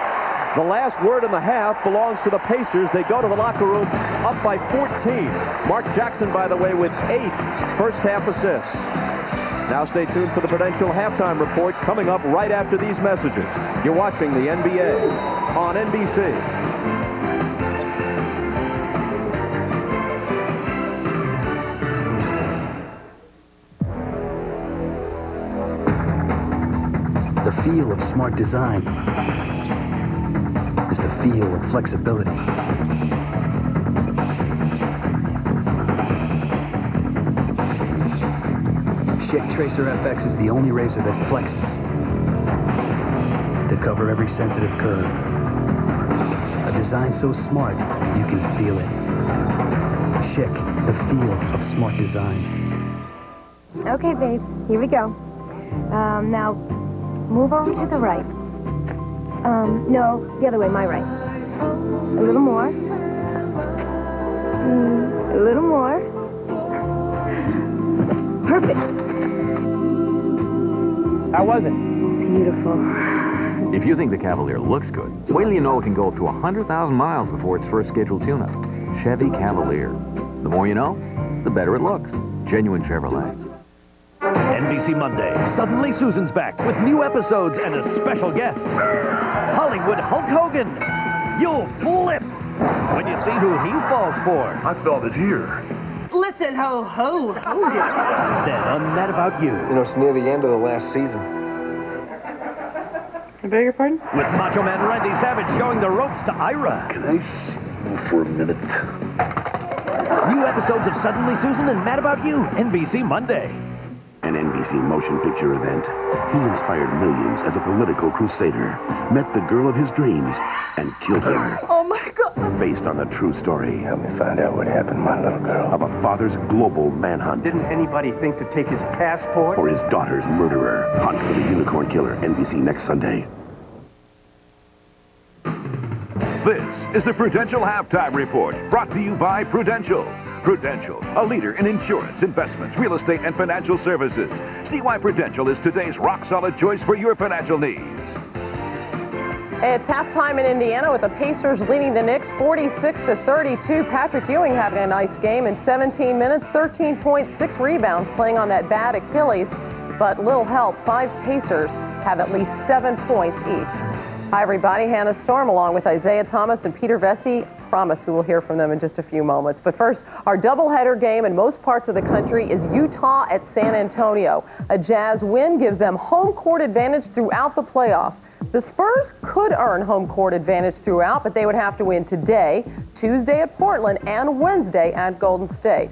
the last word in the half belongs to the Pacers. They go to the locker room up by 14. Mark Jackson, by the way, with 8 first-half assists. Now stay tuned for the Prudential halftime report coming up right after these messages. You're watching the NBA on NBC. The feel of smart design is the feel of flexibility. Schick Tracer FX is the only razor that flexes to cover every sensitive curve. A design so smart, you can feel it. Schick, the feel of smart design. Okay, babe, here we go. Now, move over to the right. No, the other way, my right. A little more. A little more. Perfect. How was it? Beautiful. If you think the Cavalier looks good, wait till you know it can go through 100,000 miles before its first scheduled tune-up. Chevy Cavalier. The more you know, the better it looks. Genuine Chevrolet. NBC Monday. Suddenly Susan's back with new episodes and a special guest. Hollywood Hulk Hogan. You'll flip when you see who he falls for. I felt it here. Listen, ho-ho, Hogan. Then on That About You. You know, it's near the end of the last season. I beg your pardon? With Macho Man Randy Savage showing the ropes to Ira. Can I see you for a minute? New episodes of Suddenly Susan and Mad About You. NBC Monday. An NBC motion picture event. He inspired millions as a political crusader, met the girl of his dreams, and killed her. Oh, my God. Based on a true story Help me find out what happened to my little girl. of a father's global manhunt Didn't anybody think to take his passport? for his daughter's murderer. Hunt for the Unicorn Killer, NBC next Sunday. This is the Prudential Halftime Report, brought to you by Prudential. Prudential, a leader in insurance, investments, real estate, and financial services. See why Prudential is today's rock-solid choice for your financial needs. It's halftime in Indiana with the Pacers leading the Knicks 46-32. Patrick Ewing having a nice game in 17 minutes, 13.6 rebounds, playing on that bad Achilles. But little help, 5 Pacers have at least 7 points each. Hi, everybody. Hannah Storm along with Isaiah Thomas and Peter Vesey. Promise we will hear from them in just a few moments. But first, our doubleheader game in most parts of the country is Utah at San Antonio. A Jazz win gives them home court advantage throughout the playoffs. The Spurs could earn home court advantage throughout, but they would have to win today, Tuesday at Portland, and Wednesday at Golden State.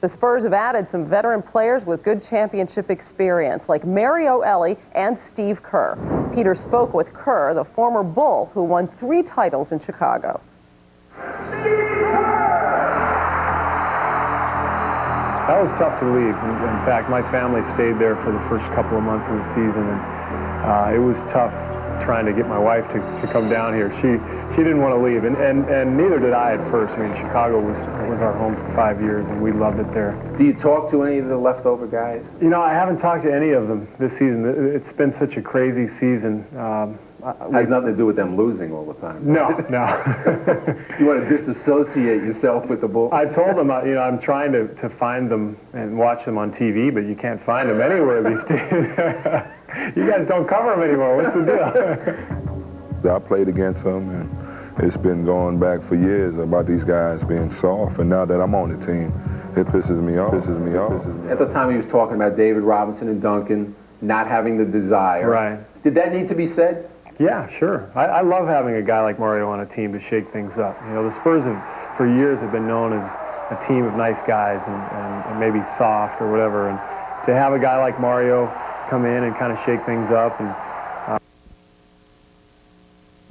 The Spurs have added some veteran players with good championship experience, like Mario Elie and Steve Kerr. Peter spoke with Kerr, the former Bull who won 3 titles in Chicago. That was tough to leave. In fact, my family stayed there for the first couple of months of the season, and it was tough trying to get my wife to come down here. She didn't want to leave, and neither did I at first. I mean, Chicago was our home for 5 years, and we loved it there. Do you talk to any of the leftover guys? You know, I haven't talked to any of them this season. It's been such a crazy season. Has nothing to do with them losing all the time. No. You want to disassociate yourself with the Bulls? I told them, you know, I'm trying to find them and watch them on TV, but you can't find them anywhere these days. You guys don't cover them anymore. What's the deal? I played against them, and it's been going back for years about these guys being soft, and now that I'm on the team, it pisses me off. At the time he was talking about David Robinson and Duncan not having the desire. Right. Did that need to be said? Yeah, sure. I love having a guy like Mario on a team to shake things up. You know, the Spurs for years have been known as a team of nice guys and maybe soft or whatever. And to have a guy like Mario come in and kind of shake things up and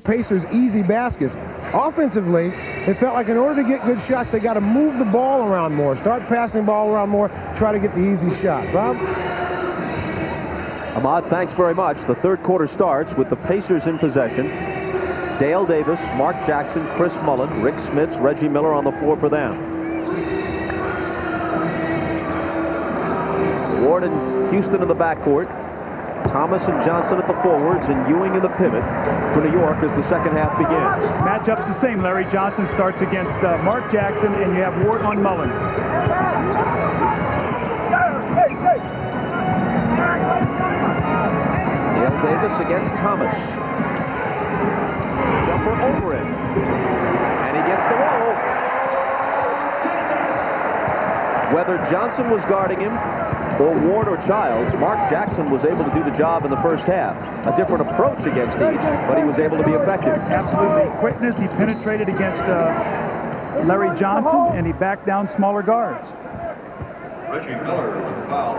Pacers easy baskets. Offensively, It felt like in order to get good shots, they got to move the ball around more, start passing the ball around more, try to get the easy shot. Bob? Ahmad, thanks very much. The third quarter starts with the Pacers in possession. Dale Davis, Mark Jackson, Chris Mullin, Rick Smits, Reggie Miller on the floor for them. Ward and Houston in the backcourt. Thomas and Johnson at the forwards, and Ewing in the pivot for New York as the second half begins. Matchup's the same. Larry Johnson starts against Mark Jackson, and you have Ward on Mullin. Dale Davis against Thomas. Jumper over it. And he gets the roll. Whether Johnson was guarding him or Ward or Childs, Mark Jackson was able to do the job in the first half. A different approach against each, but he was able to be effective. Absolutely. Quickness, he penetrated against Larry Johnson, and he backed down smaller guards.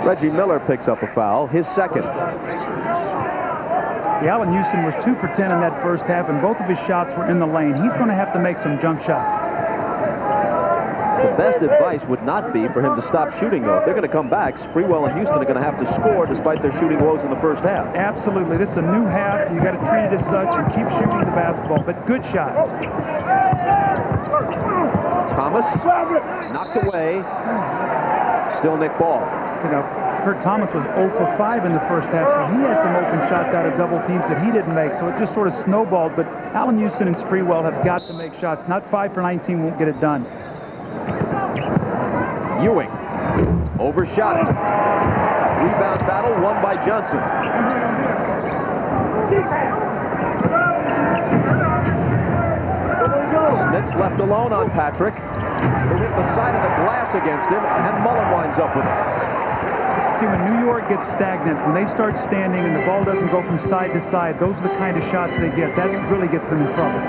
Reggie Miller picks up a foul, his second. See, Allen Houston was 2 for 10 in that first half, and both of his shots were in the lane. He's going to have to make some jump shots. The best advice would not be for him to stop shooting, though. If they're going to come back, Sprewell and Houston are going to have to score despite their shooting woes in the first half. Absolutely. This is a new half. You got to treat it as such and keep shooting the basketball, but good shots. Thomas knocked away. Still Nick Ball. So now, Kurt Thomas was 0 for 5 in the first half, so he had some open shots out of double teams that he didn't make, so it just sort of snowballed. But Allen Houston and Sprewell have got to make shots. Not 5 for 19 won't get it done. Ewing overshot it. Rebound battle won by Johnson. Smits left alone on Patrick. He hit the side of the glass against him, and Mullin winds up with it. See, when New York gets stagnant, when they start standing and the ball doesn't go from side to side, those are the kind of shots they get. That really gets them in trouble.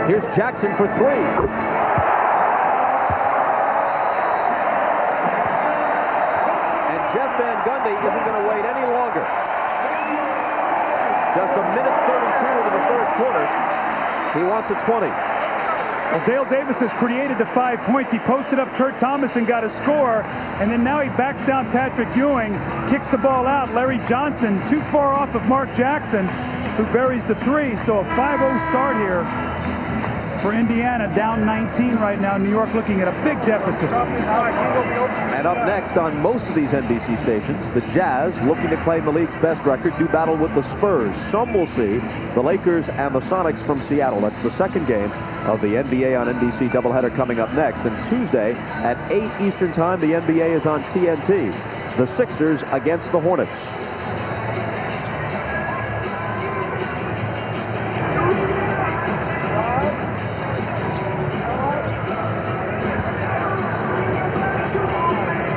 Here's Jackson for 3. And Jeff Van Gundy isn't going to wait any longer. Just a minute 32 into the third quarter. He wants a 20. Well, Dale Davis has created the 5 points. He posted up Kurt Thomas and got a score, and then now he backs down Patrick Ewing, kicks the ball out. Larry Johnson too far off of Mark Jackson, who buries the 3. So a 5-0 start here for Indiana, down 19 right now. New York looking at a big deficit. And up next on most of these NBC stations, the Jazz, looking to claim the league's best record, do battle with the Spurs. Some will see the Lakers and the Sonics from Seattle. That's the second game of the NBA on NBC doubleheader coming up next. And Tuesday at 8 Eastern Time, the NBA is on TNT. The Sixers against the Hornets.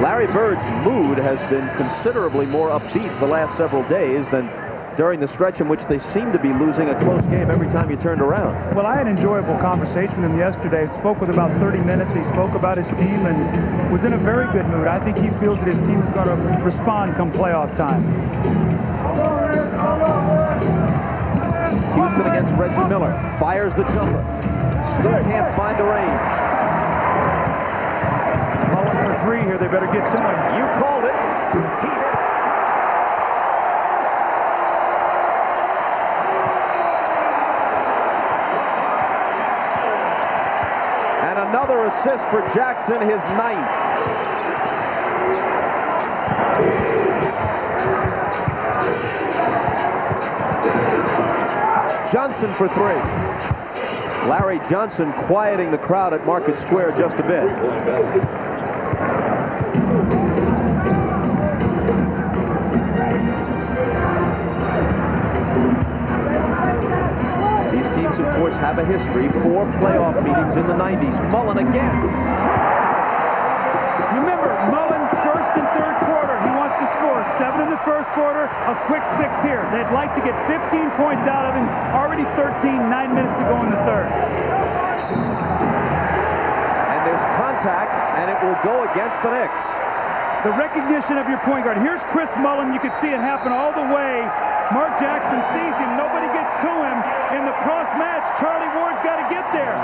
Larry Bird's mood has been considerably more upbeat the last several days than during the stretch in which they seem to be losing a close game every time you turned around. Well, I had an enjoyable conversation with him yesterday. Spoke with about 30 minutes. He spoke about his team and was in a very good mood. I think he feels that his team is going to respond come playoff time. Houston against Reggie Miller. Fires the jumper. Still can't find the range. Mullin for 3 here. They better get to him. You called it. He did. And another assist for Jackson, his 9th. Johnson for 3. Larry Johnson quieting the crowd at Market Square just a bit. These teams, of course, have a history. 4 playoff meetings in the 90s. Mullin again. Remember, Mullin first and third quarter. He wants to score 7 in the first quarter, a quick 6 here. They'd like to get 15 points out of him. Already 13, 9 minutes to go in the third. And there's contact, and it will go against the Knicks. the recognition of your point guard. Here's Chris Mullin. You could see it happen all the way. Mark Jackson sees him. Nobody gets to him. In the cross match, Charlie Ward's got to get there.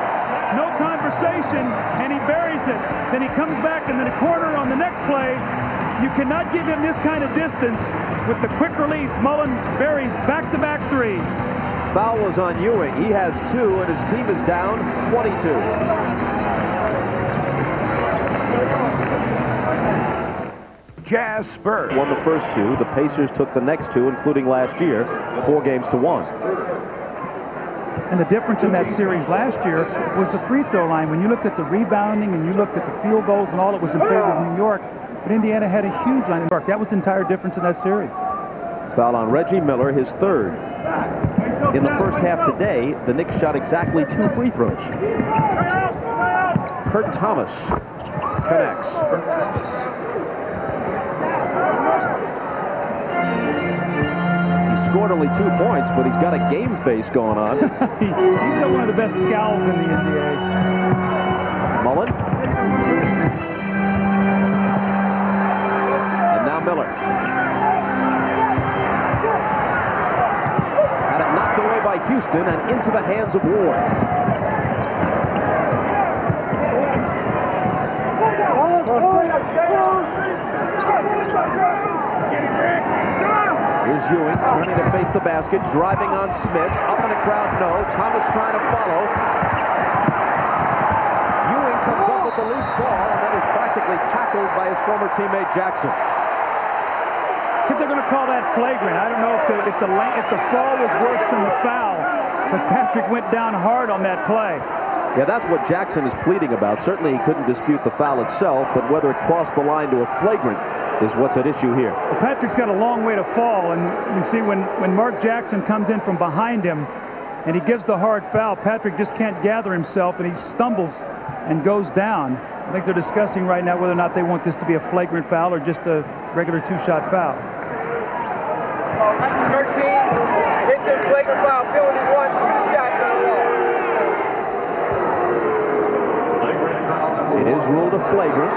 No conversation, and he buries it. Then he comes back in the corner on the next play. You cannot give him this kind of distance. With the quick release, Mullin buries back-to-back threes. Foul was on Ewing. He has 2, and his team is down 22. Jazz Spurs won the first 2. The Pacers took the next 2, including last year, 4-1. And the difference in that series last year was the free throw line. When you looked at the rebounding and you looked at the field goals and all, it was in favor of New York. But Indiana had a huge line in New York. That was the entire difference in that series. Foul on Reggie Miller, his 3rd. In the first half today, the Knicks shot exactly 2 free throws. Kurt Thomas connects. He scored only 2 points, but he's got a game face going on. He's got one of the best scowls in the NBA. Mullin. And now Miller. Had it knocked away by Houston and into the hands of Ward. Here's Ewing turning to face the basket, driving on Smith. Up in the crowd, no. Thomas trying to follow. Ewing comes up with the loose ball and then is practically tackled by his former teammate Jackson. I think they're going to call that flagrant. I don't know if the fall was worse than the foul, but Patrick went down hard on that play. Yeah, that's what Jackson is pleading about. Certainly he couldn't dispute the foul itself, but whether it crossed the line to a flagrant is what's at issue here. Well, Patrick's got a long way to fall, and you see when Mark Jackson comes in from behind him and he gives the hard foul, Patrick just can't gather himself and he stumbles and goes down. I think they're discussing right now whether or not they want this to be a flagrant foul or just a regular 2-shot foul. 13, hits a flagrant foul, penalty 1, 2 shots in a row. It is ruled a flagrant.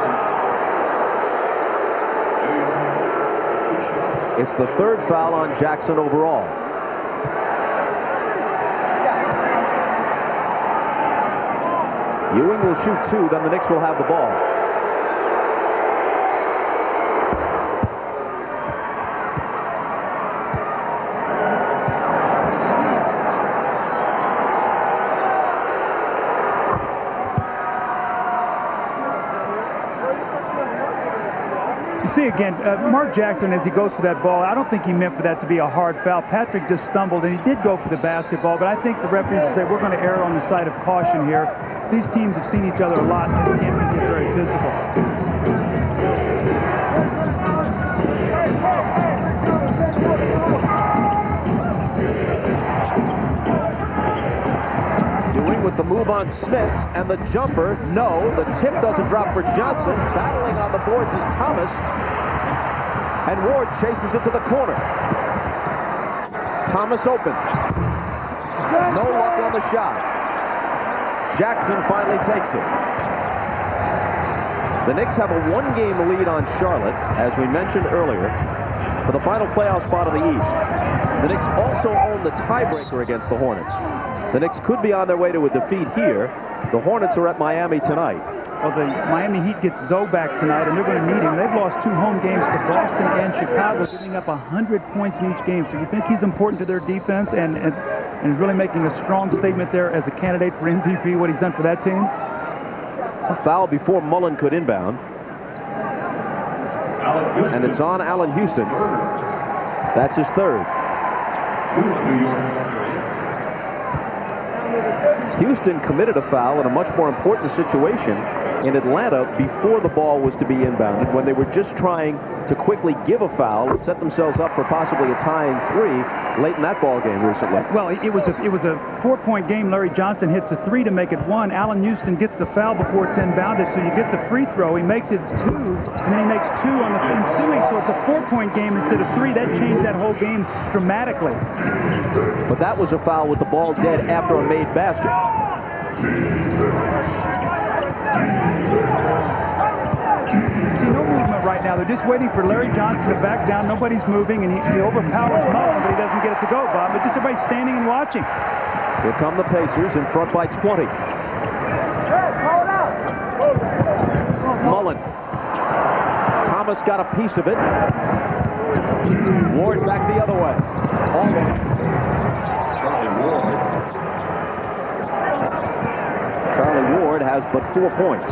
It's the 3rd foul on Jackson overall. Ewing will shoot 2, then the Knicks will have the ball. See again, Mark Jackson, as he goes for that ball, I don't think he meant for that to be a hard foul. Patrick just stumbled, and he did go for the basketball, but I think the referees will say we're going to err on the side of caution here. These teams have seen each other a lot, and this game can get very physical. Ewing with the move on Smith, and the jumper, no. The tip doesn't drop for Johnson. Battling on the boards is Thomas. And Ward chases it to the corner. Thomas open. No luck on the shot. Jackson finally takes it. The Knicks have a 1-game lead on Charlotte, as we mentioned earlier, for the final playoff spot of the East. The Knicks also own the tiebreaker against the Hornets. The Knicks could be on their way to a defeat here. The Hornets are at Miami tonight. Well, the Miami Heat gets Zoe back tonight, and they're going to need him. They've lost 2 home games to Boston and Chicago, giving up 100 points in each game. So you think he's important to their defense and is really making a strong statement there as a candidate for MVP, what he's done for that team? A foul before Mullin could inbound. And it's on Allen Houston. That's his 3rd. Houston committed a foul in a much more important situation in Atlanta before the ball was to be inbounded, when they were just trying to quickly give a foul and set themselves up for possibly a tying 3 late in that ball game recently. Well, it was a 4-point game. Larry Johnson hits a 3 to make it 1. Allen Houston gets the foul before it's inbounded, so you get the free throw. He makes it 2, and then he makes 2 on the ensuing, so it's a 4-point game instead of 3. That changed that whole game dramatically. But that was a foul with the ball dead after a made basket. See, no movement right now. They're just waiting for Larry Johnson to back down. Nobody's moving, and he overpowers Mullin, but he doesn't get it to go, Bob. But just everybody standing and watching. Here come the Pacers in front by 20. Mullin. Thomas got a piece of it. Ward back the other way. Charlie Ward has but 4 points.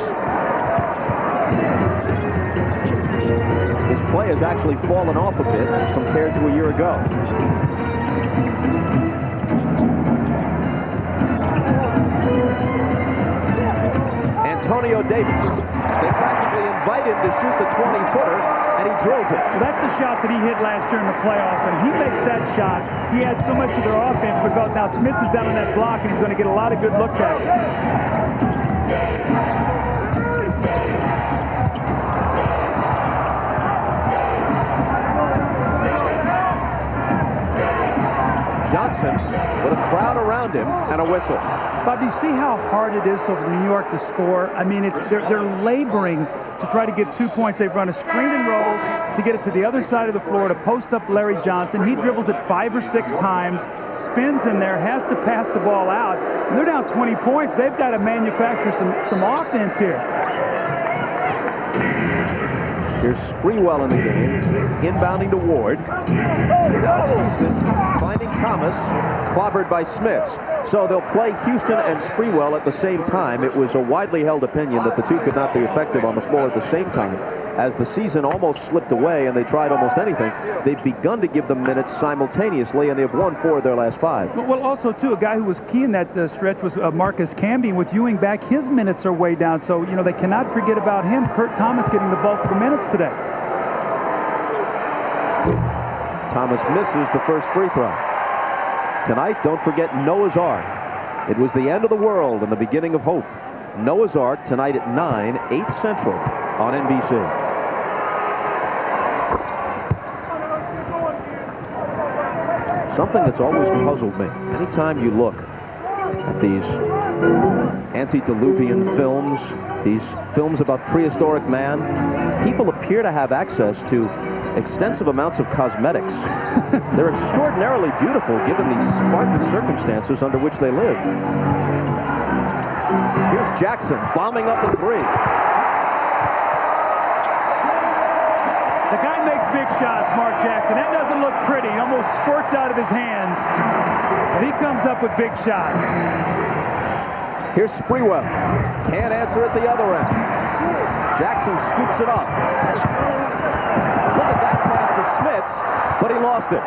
His play has actually fallen off a bit compared to a year ago. Antonio Davis. They practically invite him to shoot the 20-footer, and he drills it. Well, that's the shot that he hit last year in the playoffs, and he makes that shot. He adds so much to their offense because now Smits is down on that block, and he's going to get a lot of good looks at it. Johnson with a crowd around him and a whistle. Bob, do you see how hard it is for New York to score? I mean, they're laboring to try to get 2 points. They've run a screen and roll to get it to the other side of the floor to post up Larry Johnson. He dribbles it 5 or 6 times, spins in there, has to pass the ball out. And they're down 20 points. They've got to manufacture some offense here. Here's Sprewell in the game, inbounding to Ward. Houston finding Thomas, clobbered by Smits. So they'll play Houston and Sprewell at the same time. It was a widely held opinion that the two could not be effective on the floor at the same time. As the season almost slipped away and they tried almost anything, they've begun to give them minutes simultaneously, and they've won 4 of their last 5. Well, also, too, a guy who was key in that stretch was Marcus Camby. With Ewing back, his minutes are way down. So, you know, they cannot forget about him. Kurt Thomas getting the bulk of the minutes today. Thomas misses the first free throw. Tonight, don't forget Noah's Ark. It was the end of the world and the beginning of hope. Noah's Ark tonight at 9, 8 Central on NBC. Something that's always puzzled me, anytime you look at these antediluvian films, these films about prehistoric man, people appear to have access to extensive amounts of cosmetics. They're extraordinarily beautiful given the Spartan circumstances under which they live. Here's Jackson bombing up a 3. The guy makes big shots, Mark Jackson. That doesn't look pretty. It almost squirts out of his hands. And he comes up with big shots. Here's Sprewell. Can't answer at the other end. Jackson scoops it up. Look at that pass to Smits, but he lost it.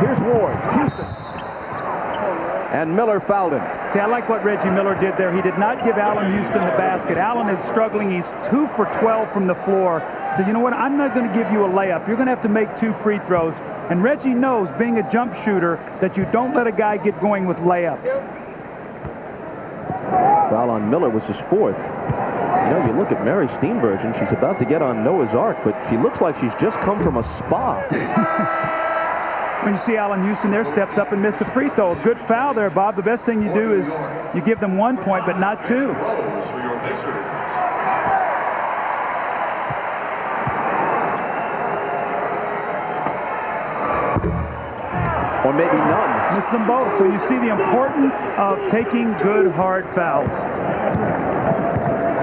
Here's Ward. Houston. And Miller fouled him. See, I like what Reggie Miller did there. He did not give Allen Houston the basket. Allen is struggling. He's 2 for 12 from the floor. So you know what? I'm not going to give you a layup. You're going to have to make 2 free throws. And Reggie knows, being a jump shooter, that you don't let a guy get going with layups. Foul on Miller was his 4th. You know, you look at Mary Steenburgen. She's about to get on Noah's Ark, but she looks like she's just come from a spa. When you see Allen Houston there, steps up and missed a free throw. A good foul there, Bob. The best thing you do is you give them 1 point, but not 2. Or maybe none. Missed them both. So you see the importance of taking good, hard fouls.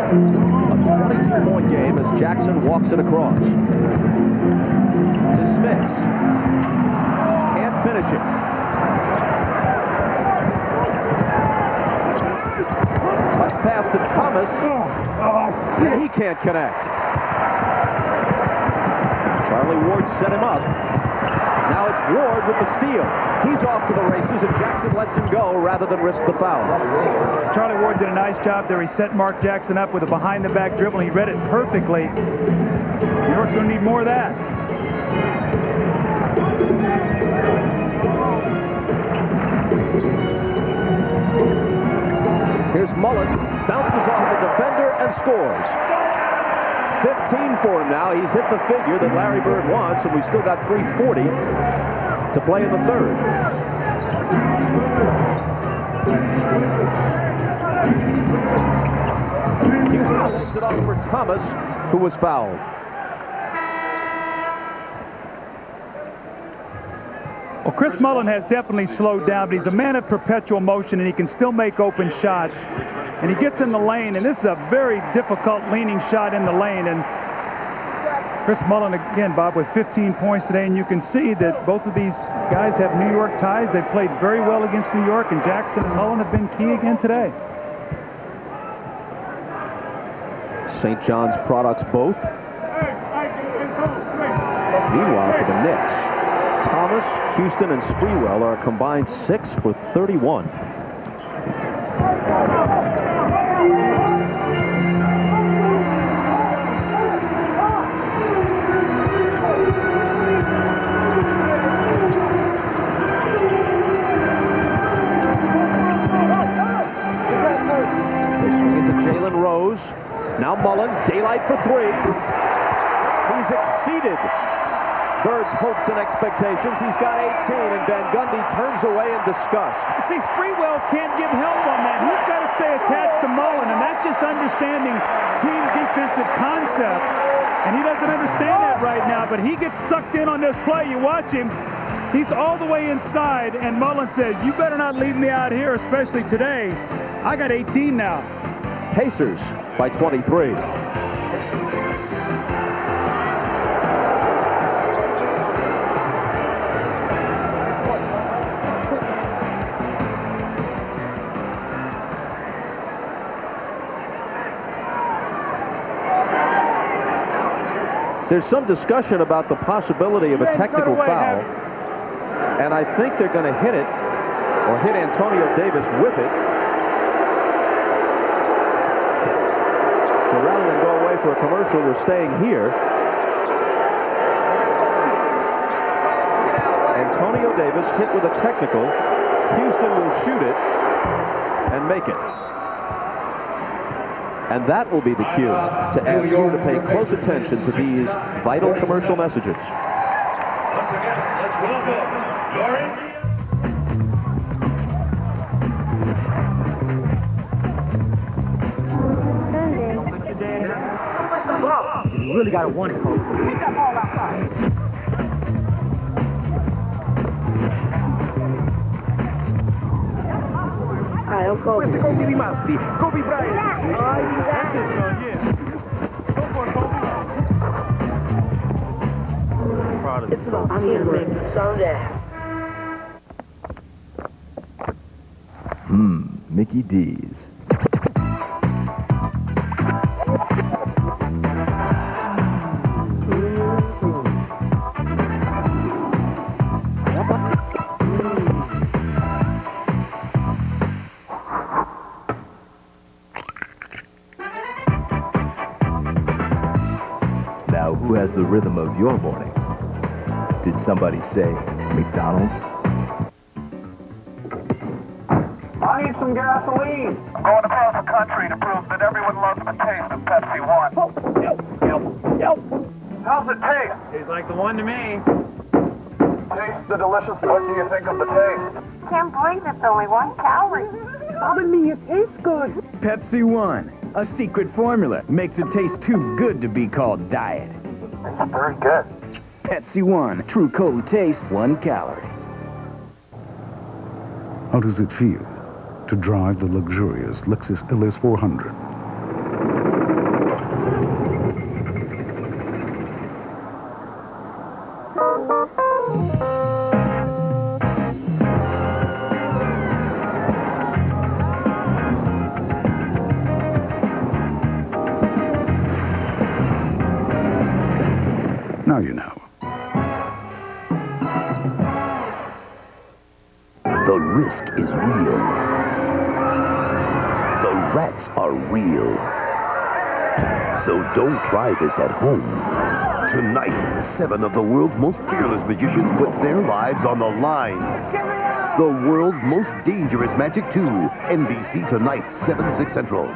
A 22-point game as Jackson walks it across. To Smits. Can't finish it. Touch pass to Thomas. And he can't connect. Charlie Ward set him up. Now it's Ward with the steal. He's off to the races, and Jackson lets him go rather than risk the foul. Charlie Ward did a nice job there. He set Mark Jackson up with a behind-the-back dribble. He read it perfectly. New York's going to need more of that. Here's Mullin. Bounces off the defender and scores. 15 for him now. He's hit the figure that Larry Bird wants, and we've still got 3:40 to play in the 3rd. Houston takes it off for Thomas, who was fouled. Well, Chris Mullin has definitely slowed down, but he's a man of perpetual motion, and he can still make open shots. And he gets in the lane, and this is a very difficult leaning shot in the lane. And Chris Mullin, again, Bob, with 15 points today, and you can see that both of these guys have New York ties. They've played very well against New York, and Jackson and Mullin have been key again today. St. John's products both. Meanwhile, for the Knicks, Thomas, Houston, and Sprewell are a combined 6 for 31. They swing it to Jalen Rose. Now Mullin, daylight for 3. He's exceeded Bird's hopes and expectations. He's got 18, and Van Gundy turns away in disgust. See, Sprewell can't give help on that. He's got to stay attached to Mullin, and that's just understanding team defensive concepts. And he doesn't understand that right now, but he gets sucked in on this play. You watch him. He's all the way inside, and Mullin says, you better not leave me out here, especially today. I got 18 now. Pacers by 23. There's some discussion about the possibility of a technical foul, and I think they're going to hit it, or hit Antonio Davis with it. So rather than go away for a commercial, we're staying here. Antonio Davis hit with a technical. Houston will shoot it and make it. And that will be the cue to ask you to pay close attention to these vital commercial messages. Once again, let's welcome your You really got to want it, Coach. Take that ball outside. Alright, I'm Kobe. Where's the Kobe Masti? Kobe Bryant. That's it, son, yeah. Go for it, Kobe. Proud of It's about teamwork. Someday. Mickey D's. Now, who has the rhythm of your morning? Did somebody say McDonald's? I need some gasoline. I'm going across the country to prove that everyone loves the taste of Pepsi One. How's it taste? Tastes like the one to me. Taste the delicious. What do you think of the taste? Can't believe it's only 1 calorie. Bothering me, it tastes good. Pepsi One, a secret formula, makes it taste too good to be called diet. It's very good. Pepsi One, true cold taste, 1 calorie. How does it feel to drive the luxurious Lexus LS 400? Now you know. The risk is real. The rats are real. So don't try this at home. Tonight, 7 of the world's most fearless magicians put their lives on the line. The world's most dangerous magic 2. NBC tonight, 7/6 Central.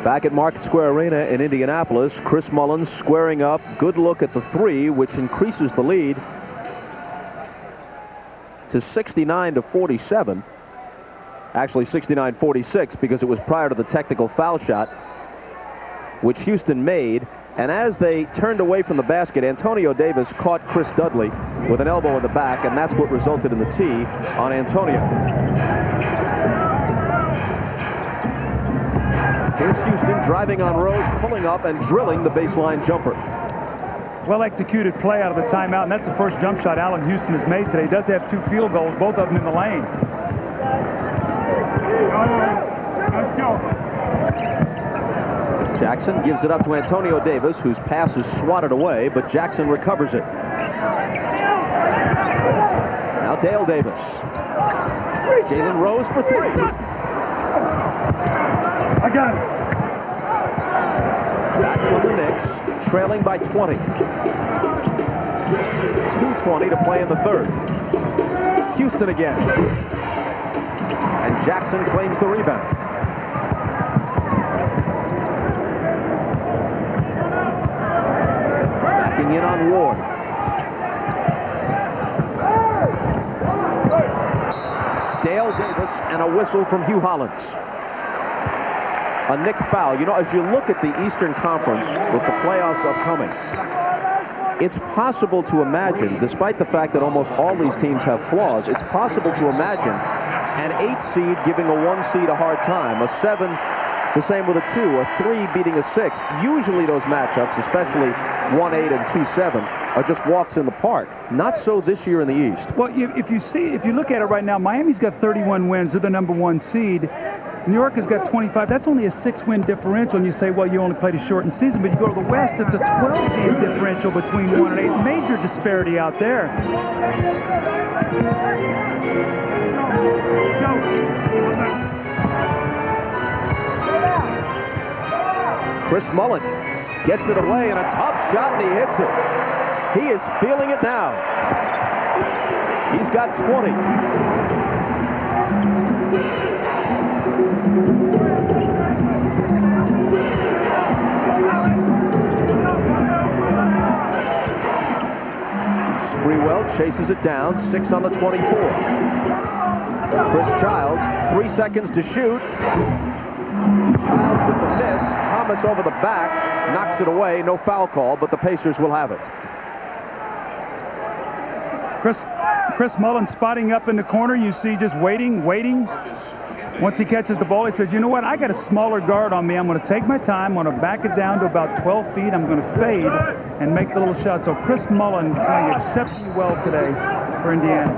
Back at Market Square Arena in Indianapolis, Chris Mullin squaring up. Good look at the 3, which increases the lead to 69 to 47. Actually 69-46 because it was prior to the technical foul shot, which Houston made. And as they turned away from the basket, Antonio Davis caught Chris Dudley with an elbow in the back, and that's what resulted in the tee on Antonio. Here's Houston driving on Rose, pulling up and drilling the baseline jumper. Well-executed play out of the timeout, and that's the first jump shot Allen Houston has made today. He does have 2 field goals, both of them in the lane. Let's go. Jackson gives it up to Antonio Davis, whose pass is swatted away, but Jackson recovers it. Now Dale Davis. Jalen Rose for 3. I got it. Back from the Knicks, trailing by 20. 2:20 to play in the third. Houston again. And Jackson claims the rebound. Backing in on Ward. Dale Davis and a whistle from Hugh Hollins. A Knick foul. You know, as you look at the Eastern Conference with the playoffs upcoming, it's possible to imagine, despite the fact that almost all these teams have flaws, it's possible to imagine an 8 seed giving a 1 seed a hard time, a 7 the same with a 2, a 3 beating a 6. Usually those matchups, especially 1-8 and 2-7, are just walks in the park. Not so this year in the East. Well, if you look at it right now, Miami's got 31 wins. They're the #1 seed. New York has got 25. That's only a 6-win differential, and you say, well, you only played a shortened season. But you go to the West, it's a 12-game differential between 1 and 8. Major disparity out there. Chris Mullin gets it away, and a tough shot, and he hits it. He is feeling it now. He's got 20. Sprewell chases it down, 6 on the 24. Chris Childs, 3 seconds to shoot. Childs with the miss. Thomas over the back, knocks it away. No foul call, but the Pacers will have it. Chris Mullin spotting up in the corner. You see just waiting. Once he catches the ball, he says, you know what? I got a smaller guard on me. I'm going to take my time. I'm going to back it down to about 12 feet. I'm going to fade and make the little shot. So Chris Mullin playing exceptionally well today for Indiana.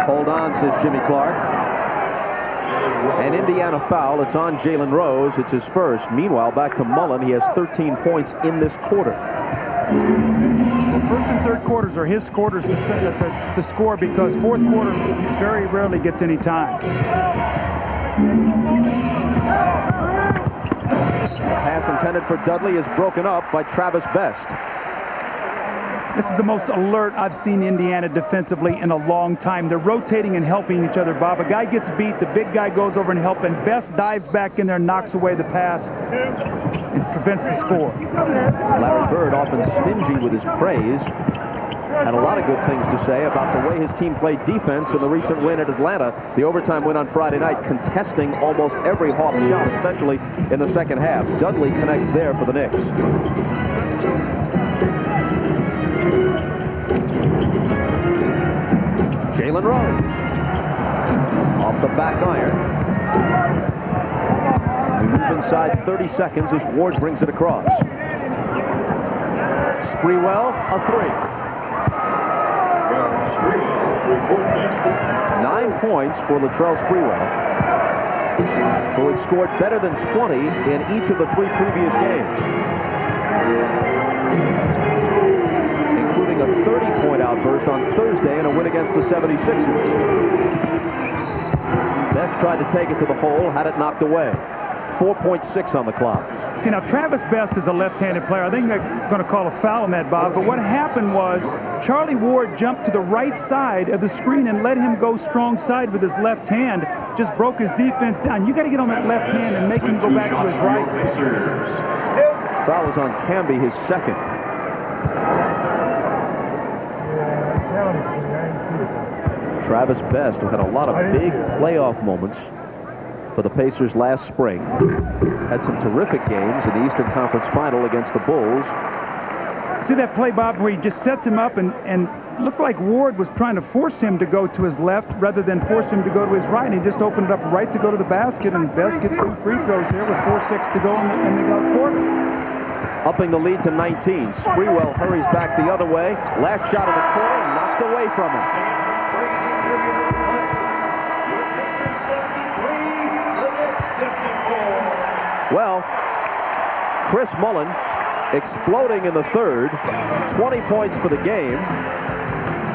Hold on, says Jimmy Clark. An Indiana foul. It's on Jalen Rose. It's his first. Meanwhile, back to Mullin. He has 13 points in this quarter. Well, first and third quarters are his quarters to score, because fourth quarter very rarely gets any time. The pass intended for Dudley is broken up by Travis Best. This is the most alert I've seen Indiana defensively in a long time. They're rotating and helping each other, Bob. A guy gets beat, the big guy goes over and helps, and Best dives back in there, knocks away the pass, and prevents the score. Larry Bird, often stingy with his praise, had a lot of good things to say about the way his team played defense in the recent win at Atlanta, the overtime win on Friday night, contesting almost every Hawk shot, especially in the second half. Dudley connects there for the Knicks. Jalen Rose off the back iron. We move inside 30 seconds as Ward brings it across. Sprewell, a 3. 9 points for Latrell Sprewell, who had scored better than 20 in each of the 3 previous games, including a 30-point outburst on Thursday in a win against the 76ers. Best tried to take it to the hole, had it knocked away. 4.6 on the clock. See, now Travis Best is a left-handed player. I think they're going to call a foul on that, Bob. But what happened was Charlie Ward jumped to the right side of the screen and let him go strong side with his left hand. Just broke his defense down. You got to get on that left hand and make him go back to his right. Foul is on Camby, his second. Travis Best, who had a lot of big playoff moments for the Pacers last spring. Had some terrific games in the Eastern Conference Final against the Bulls. See that play, Bob, where he just sets him up and looked like Ward was trying to force him to go to his left rather than force him to go to his right, and he just opened it up right to go to the basket, and Best gets 2 free throws here with 4:6 to go in the quarter. Upping the lead to 19. Sprewell hurries back the other way. Last shot of the quarter, knocked away from him. Well, Chris Mullin exploding in the third. 20 points for the game.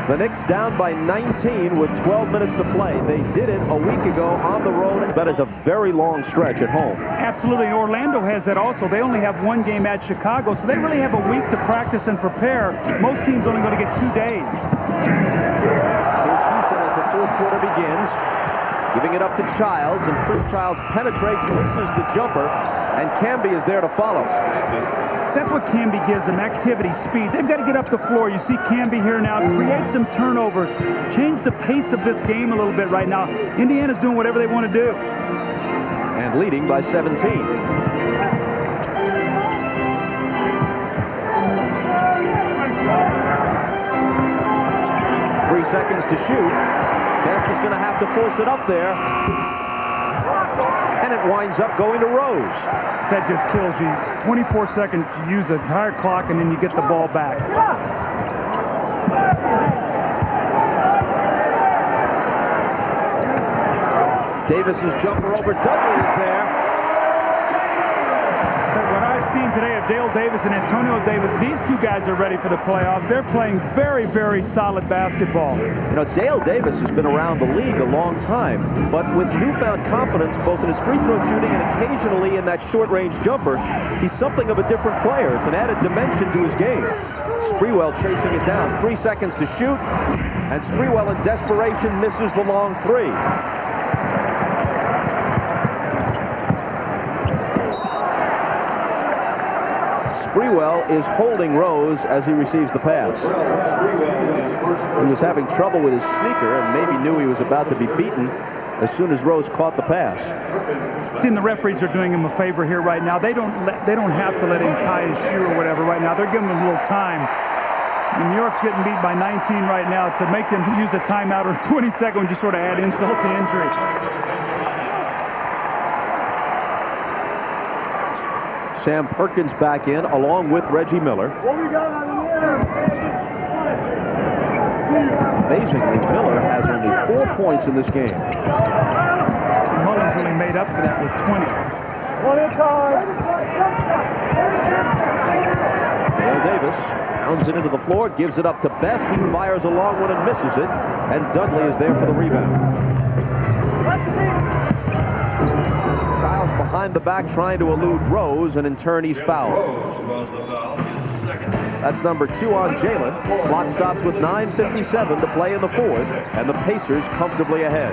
The Knicks down by 19 with 12 minutes to play. They did it a week ago on the road. That is a very long stretch at home. Absolutely. Orlando has that also. They only have 1 game at Chicago, so they really have a week to practice and prepare. Most teams only going to get 2 days. Here's Houston as the fourth quarter begins. Giving it up to Childs, and Chris Childs penetrates, misses the jumper, and Camby is there to follow. That's what Camby gives them, activity, speed. They've got to get up the floor. You see Camby here now, create some turnovers, change the pace of this game a little bit right now. Indiana's doing whatever they want to do. And leading by 17. 3 seconds to shoot. Best is going to have to force it up there. And it winds up going to Rose. That just kills you. It's 24 seconds to use the entire clock, and then you get the ball back. Davis's jumper over Dudley is there. What I've seen today of Dale Davis and Antonio Davis, these 2 guys are ready for the playoffs. They're playing very, very solid basketball. You know, Dale Davis has been around the league a long time, but with newfound confidence both in his free throw shooting and occasionally in that short-range jumper, he's something of a different player. It's an added dimension to his game. Sprewell chasing it down. 3 seconds to shoot, and Sprewell in desperation misses the long 3. Sprewell is holding Rose as he receives the pass. He was having trouble with his sneaker and maybe knew he was about to be beaten as soon as Rose caught the pass. Seeing the referees are doing him a favor here right now. They don't have to let him tie his shoe or whatever right now. They're giving him a little time. New York's getting beat by 19 right now. To make them use a timeout or 20 seconds, just sort of add insult to injury. Sam Perkins back in along with Reggie Miller. Amazingly, Miller has only 4 points in this game. Mullin's really made up for that with 20. Dale Davis pounds it into the floor, gives it up to Best. He fires a long one and misses it, and Dudley is there for the rebound. Childs behind the back trying to elude Rose, and in turn he's fouled. That's number 2 on Jalen. Clock stops with 9:57 to play in the fourth, and the Pacers comfortably ahead.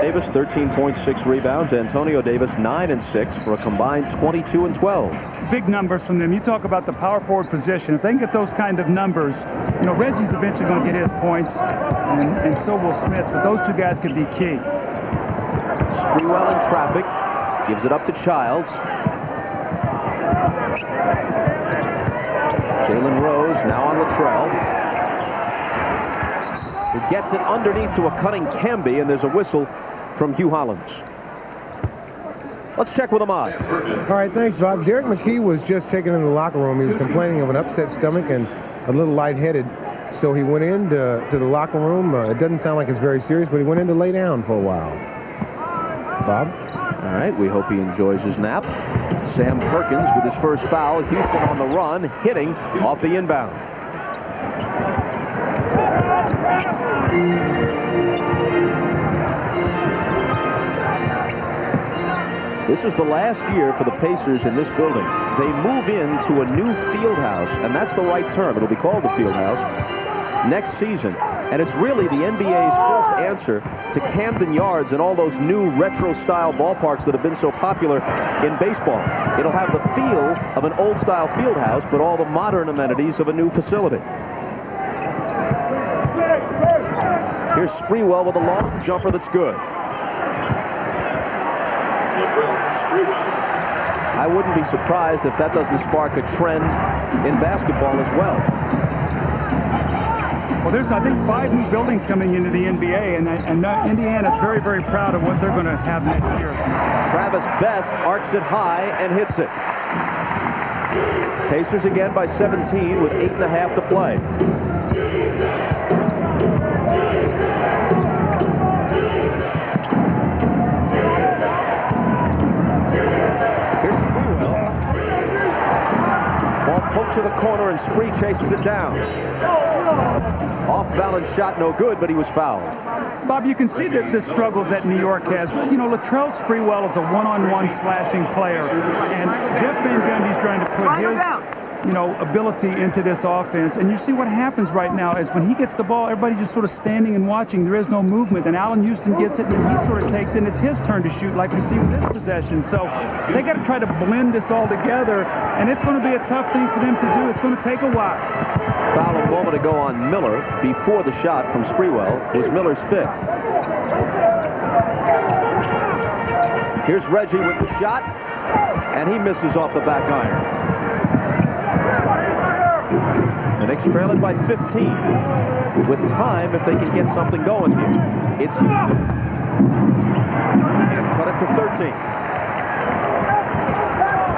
Davis 13.6 rebounds. Antonio Davis 9 and 6 for a combined 22 and 12. Big numbers from them. You talk about the power forward position. If they can get those kind of numbers, you know, Reggie's eventually going to get his points, and so will Smith. But those 2 guys could be key. Sprewell in traffic, gives it up to Childs. Jalen Rose now on Latrell. He gets it underneath to a cutting Camby, and there's a whistle from Hugh Hollins. Let's check with Ahmad. All right, thanks, Bob. Derek McKee was just taken in the locker room. He was complaining of an upset stomach and a little lightheaded. So he went into the locker room. It doesn't sound like it's very serious, but he went in to lay down for a while. Bob? All right, we hope he enjoys his nap. Sam Perkins with his first foul. Houston on the run, hitting off the inbound. This is the last year for the Pacers in this building. They move into a new field house, and that's the right term. It'll be called the field house next season. And it's really the NBA's first answer to Camden Yards and all those new retro-style ballparks that have been so popular in baseball. It'll have the feel of an old-style field house, but all the modern amenities of a new facility. Here's Sprewell with a long jumper that's good. I wouldn't be surprised if that doesn't spark a trend in basketball as well. Well, there's, I think, 5 new buildings coming into the NBA, and Indiana's very, very proud of what they're going to have next year. Travis Best arcs it high and hits it. Pacers again by 17 with 8.5 to play. Here's Sprewell. Ball poked to the corner, and Spree chases it down. Off-balance shot, no good, but he was fouled. Bob, you can see the struggles that New York has. You know, Latrell Sprewell is a one-on-one slashing player, and Jeff Van Gundy's trying to put his, ability into this offense. And you see what happens right now is when he gets the ball, everybody's just sort of standing and watching. There is no movement, and Allen Houston gets it, and then he sort of takes it, and it's his turn to shoot, like we see with this possession. So they got to try to blend this all together, and it's going to be a tough thing for them to do. It's going to take a while. Foul a moment ago on Miller before the shot from Sprewell was Miller's 5th. Here's Reggie with the shot, and he misses off the back iron. The Knicks trail it by 15 with time if they can get something going here. It's Houston. And cut it to 13.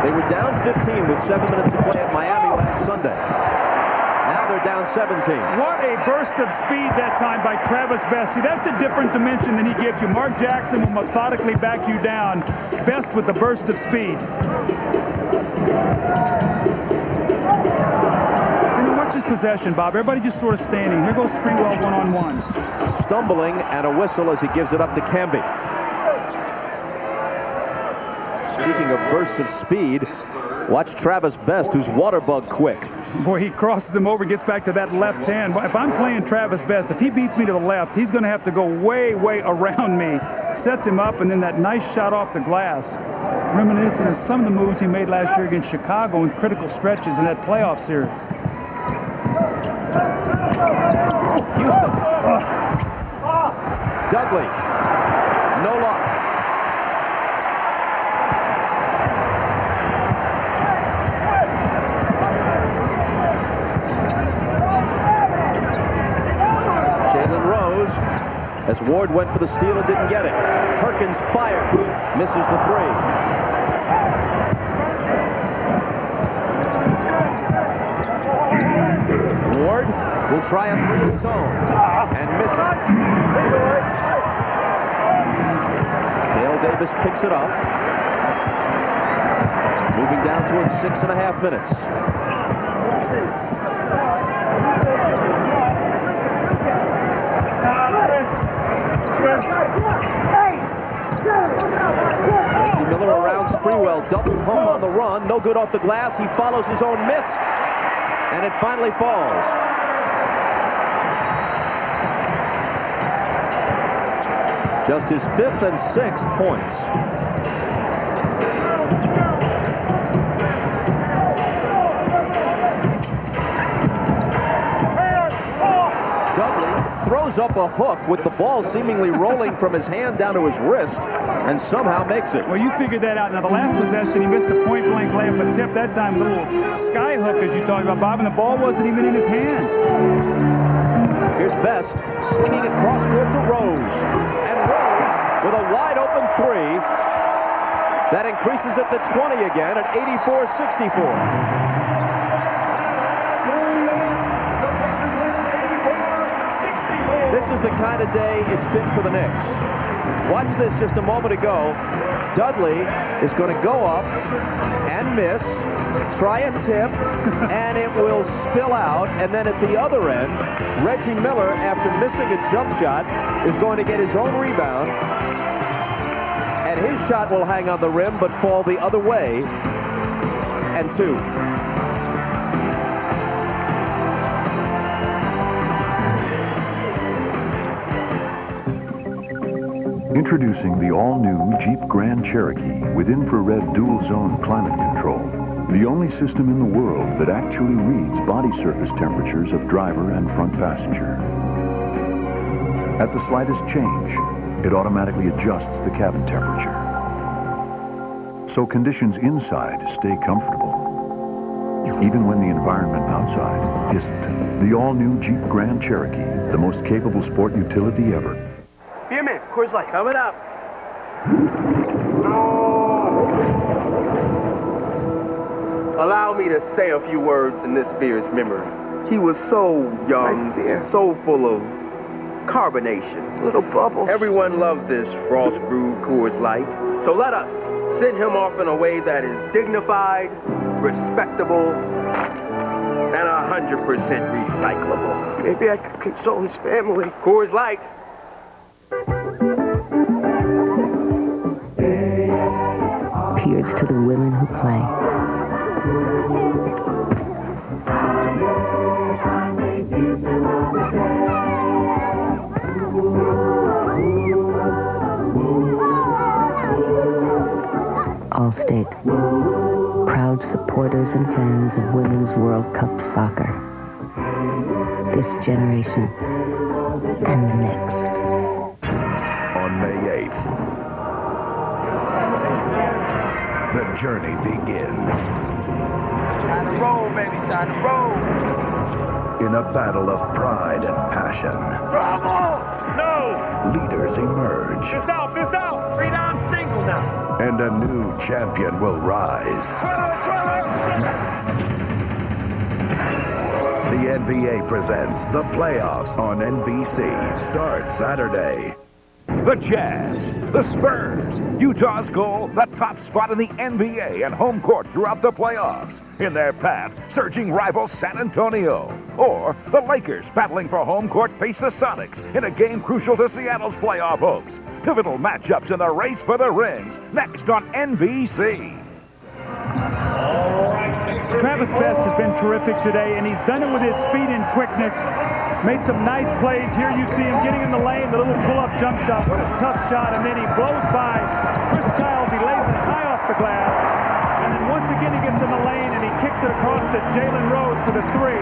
They were down 15 with 7 minutes to play at Miami last Sunday. Now they're down 17. What a burst of speed that time by Travis Best. See, that's a different dimension than he gives you. Mark Jackson will methodically back you down. Best with the burst of speed. Watch his possession, Bob. Everybody just sort of standing. Here goes Sprewell one-on-one. Stumbling and a whistle as he gives it up to Camby. Speaking of bursts of speed, watch Travis Best, who's water bug quick. Boy, he crosses him over, gets back to that left hand. If I'm playing Travis Best, if he beats me to the left, he's going to have to go way, way around me. Sets him up, and then that nice shot off the glass. Reminiscent of some of the moves he made last year against Chicago in critical stretches in that playoff series. Houston. Dudley. No luck. Jalen Rose, as Ward went for the steal and didn't get it. Perkins fires, misses the 3. Ward will try a 3 of his own and miss it. Dale Davis picks it up. Moving down towards 6.5 minutes. Reggie Miller around Sprewell. Double pump on the run. No good off the glass. He follows his own miss. And it finally falls. Just his 5th and 6th points. Dudley throws up a hook with the ball seemingly rolling from his hand down to his wrist and somehow makes it. Well, you figured that out. Now, the last possession, he missed a point-blank layup, a tip. That time, little sky hook, as you talked about, Bob, and the ball wasn't even in his hand. Here's Best, swinging it cross-court to Rose. And Rose with a wide-open 3. That increases it to 20 again at 84-64. This is the kind of day it's been for the Knicks. Watch this just a moment ago. Dudley is going to go up and miss, try a tip, and it will spill out. And then at the other end, Reggie Miller, after missing a jump shot, is going to get his own rebound. And his shot will hang on the rim, but fall the other way. And 2. Introducing the all-new Jeep Grand Cherokee with infrared dual-zone climate control. The only system in the world that actually reads body surface temperatures of driver and front passenger. At the slightest change, it automatically adjusts the cabin temperature. So conditions inside stay comfortable, even when the environment outside isn't. The all-new Jeep Grand Cherokee, the most capable sport utility ever. Beer man, Coors Light. Coming up. Allow me to say a few words in this beer's memory. He was so young, so full of carbonation. Little bubble. Everyone loved this frost-brewed Coors Light. So let us send him off in a way that is dignified, respectable, and 100% recyclable. Maybe I could console his family. Coors Light. Here's to the women who play. Allstate, proud supporters and fans of Women's World Cup soccer. This generation and the next. On May 8th, the journey begins. Time to roll, baby, time to roll. In a battle of pride and passion, Bravo! No! leaders emerge. Fist out, fist out! 3 down, single now. And a new champion will rise. The NBA presents the playoffs on NBC. Starts Saturday. The Jazz, the Spurs, Utah's goal, the top spot in the NBA and home court throughout the playoffs. In their path, surging rival San Antonio. Or the Lakers, battling for home court, face the Sonics in a game crucial to Seattle's playoff hopes. Pivotal matchups in the race for the rings, next on NBC. Travis Best has been terrific today, and he's done it with his speed and quickness. Made some nice plays. Here you see him getting in the lane, the little pull-up jump shot. What a tough shot, and then he blows by Chris Childs. He lays it high off the glass, and then once again he gets in the lane, and he kicks it across to Jalen Rose for the 3.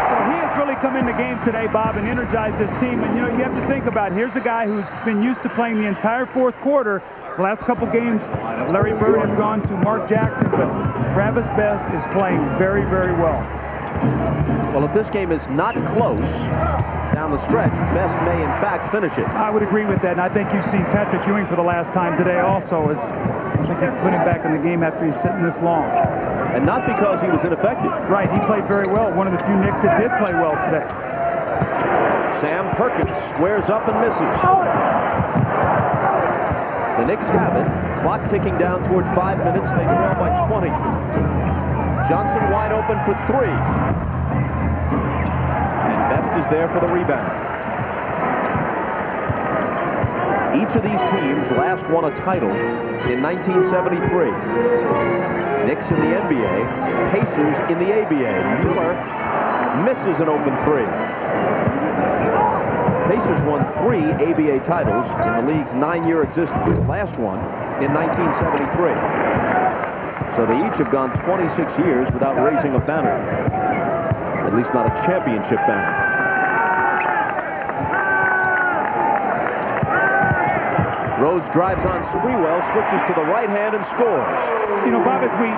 So he has really come into games today, Bob, and energized this team. And, you know, you have to think about it. Here's a guy who's been used to playing the entire fourth quarter. The last couple games, Larry Bird has gone to Mark Jackson, but Travis Best is playing very, very well. Well, if this game is not close down the stretch, Best may, in fact, finish it. I would agree with that, and I think you've seen Patrick Ewing for the last time today also. I think they put him back in the game after he's sitting this long. And not because he was ineffective. Right, he played very well. One of the few Knicks that did play well today. Sam Perkins squares up and misses. The Knicks have it. Clock ticking down toward 5 minutes. They trail by 20. Johnson wide open for 3. And Best is there for the rebound. Each of these teams last won a title in 1973. Knicks in the NBA, Pacers in the ABA. Mueller misses an open 3. Pacers won 3 ABA titles in the league's 9-year existence. The last one in 1973. So they each have gone 26 years without raising a banner. At least not a championship banner. Rose drives on Sprewell, switches to the right hand and scores. You know, Bob, as we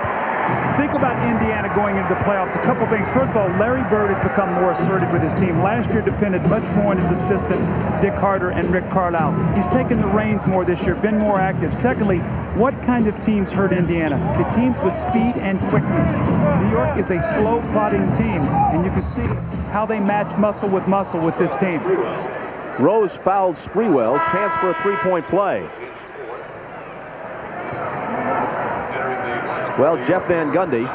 think about Indiana going into the playoffs, a couple things. First of all, Larry Bird has become more assertive with his team. Last year depended much more on his assistants, Dick Carter and Rick Carlisle. He's taken the reins more this year, been more active. Secondly, what kind of teams hurt Indiana? The teams with speed and quickness. New York is a slow, plodding team, and you can see how they match muscle with this team. Rose fouled Sprewell, chance for a three-point play. Well, Jeff Van Gundy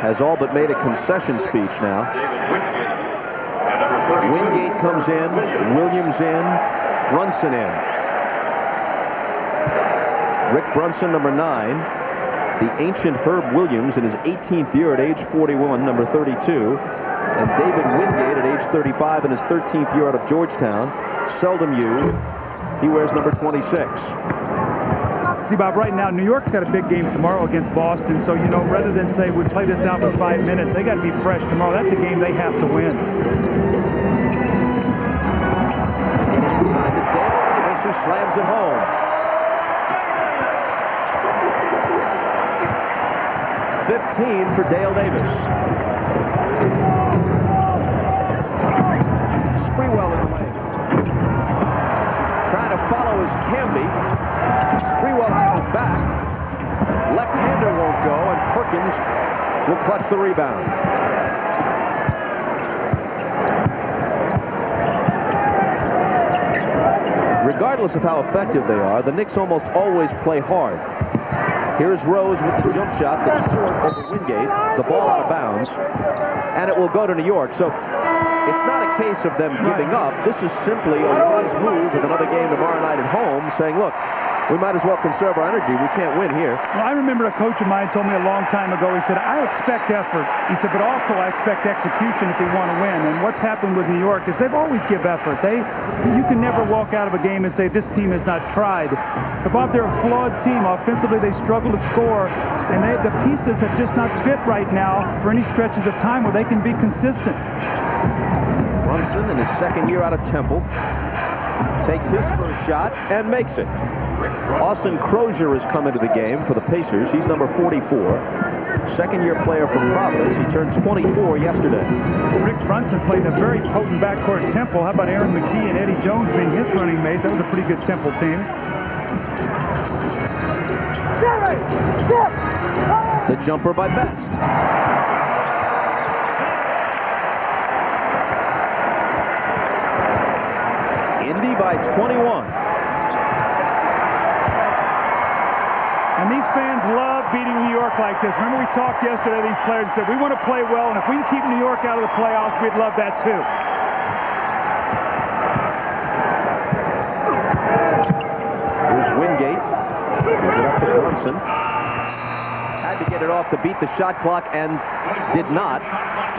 has all but made a concession speech now. Wingate comes in, Williams in, Brunson in. Rick Brunson, number 9. The ancient Herb Williams in his 18th year at age 41, number 32. And David Wingate at age 35 in his 13th year out of Georgetown. Seldom used. He wears number 26. See, Bob, right now, New York's got a big game tomorrow against Boston. So, you know, rather than say we play this out for 5 minutes, they got to be fresh tomorrow. That's a game they have to win. 15 for Dale Davis. Sprewell in the lane. Trying to follow is Camby. Sprewell has it back. Left-hander won't go, and Perkins will clutch the rebound. Regardless of how effective they are, the Knicks almost always play hard. Here's Rose with the jump shot that's short over Wingate. The ball out of bounds, and it will go to New York. So it's not a case of them giving up. This is simply a wise move with another game tomorrow night at home, saying, look, we might as well conserve our energy. We can't win here. Well, I remember a coach of mine told me a long time ago, he said, I expect effort. He said, but also I expect execution if we want to win. And what's happened with New York is they've always give effort. You can never walk out of a game and say, this team has not tried. But Bob, they're a flawed team. Offensively, they struggle to score. And the pieces have just not fit right now for any stretches of time where they can be consistent. Brunson, in his second year out of Temple, takes his first shot and makes it. Austin Crozier has come into the game for the Pacers. He's number 44. Second-year player from Providence. He turned 24 yesterday. Rick Brunson played a very potent backcourt at Temple. How about Aaron McKee and Eddie Jones being his running mates? That was a pretty good Temple team. The jumper by Best. Indy by 21. And these fans love beating New York like this. Remember we talked yesterday, these players said, we want to play well, and if we can keep New York out of the playoffs, we'd love that too. Here's Wingate. Gives it up to Brunson. Had to get it off to beat the shot clock and did not.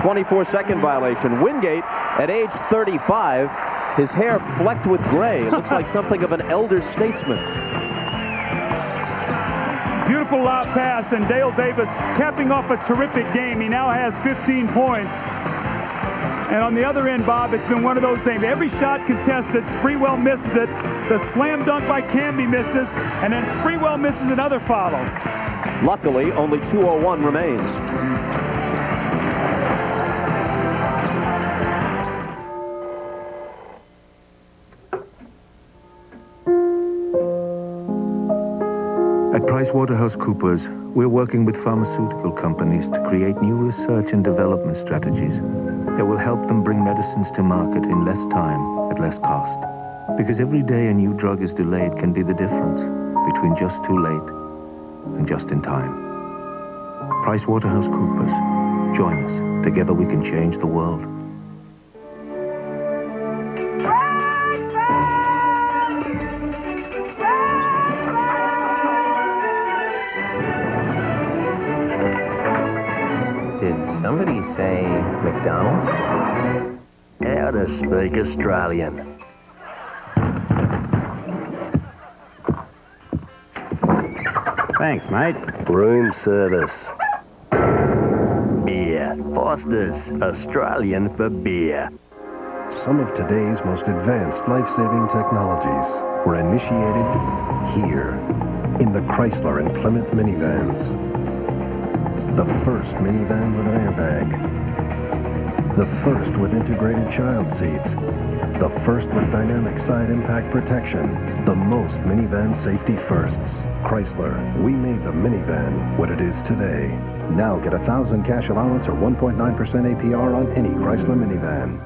24-second violation. Wingate, at age 35, his hair flecked with gray. It looks like something of an elder statesman. Beautiful lob pass, and Dale Davis capping off a terrific game. He now has 15 points. And on the other end, Bob, it's been one of those things. Every shot contested, Sprewell misses it. The slam dunk by Camby misses, and then Sprewell misses another follow. Luckily, only 2:01 remains. At PricewaterhouseCoopers, we're working with pharmaceutical companies to create new research and development strategies that will help them bring medicines to market in less time at less cost. Because every day a new drug is delayed can be the difference between just too late and just in time. PricewaterhouseCoopers. Join us. Together we can change the world. Did somebody say McDonald's? How to speak Australian. Thanks, mate. Room service. Beer. Foster's. Australian for beer. Some of today's most advanced life-saving technologies were initiated here in the Chrysler and Plymouth minivans. The first minivan with an airbag. The first with integrated child seats. The first with dynamic side impact protection. The most minivan safety firsts. Chrysler, we made the minivan what it is today. Now get $1,000 cash allowance or 1.9% APR on any Chrysler minivan.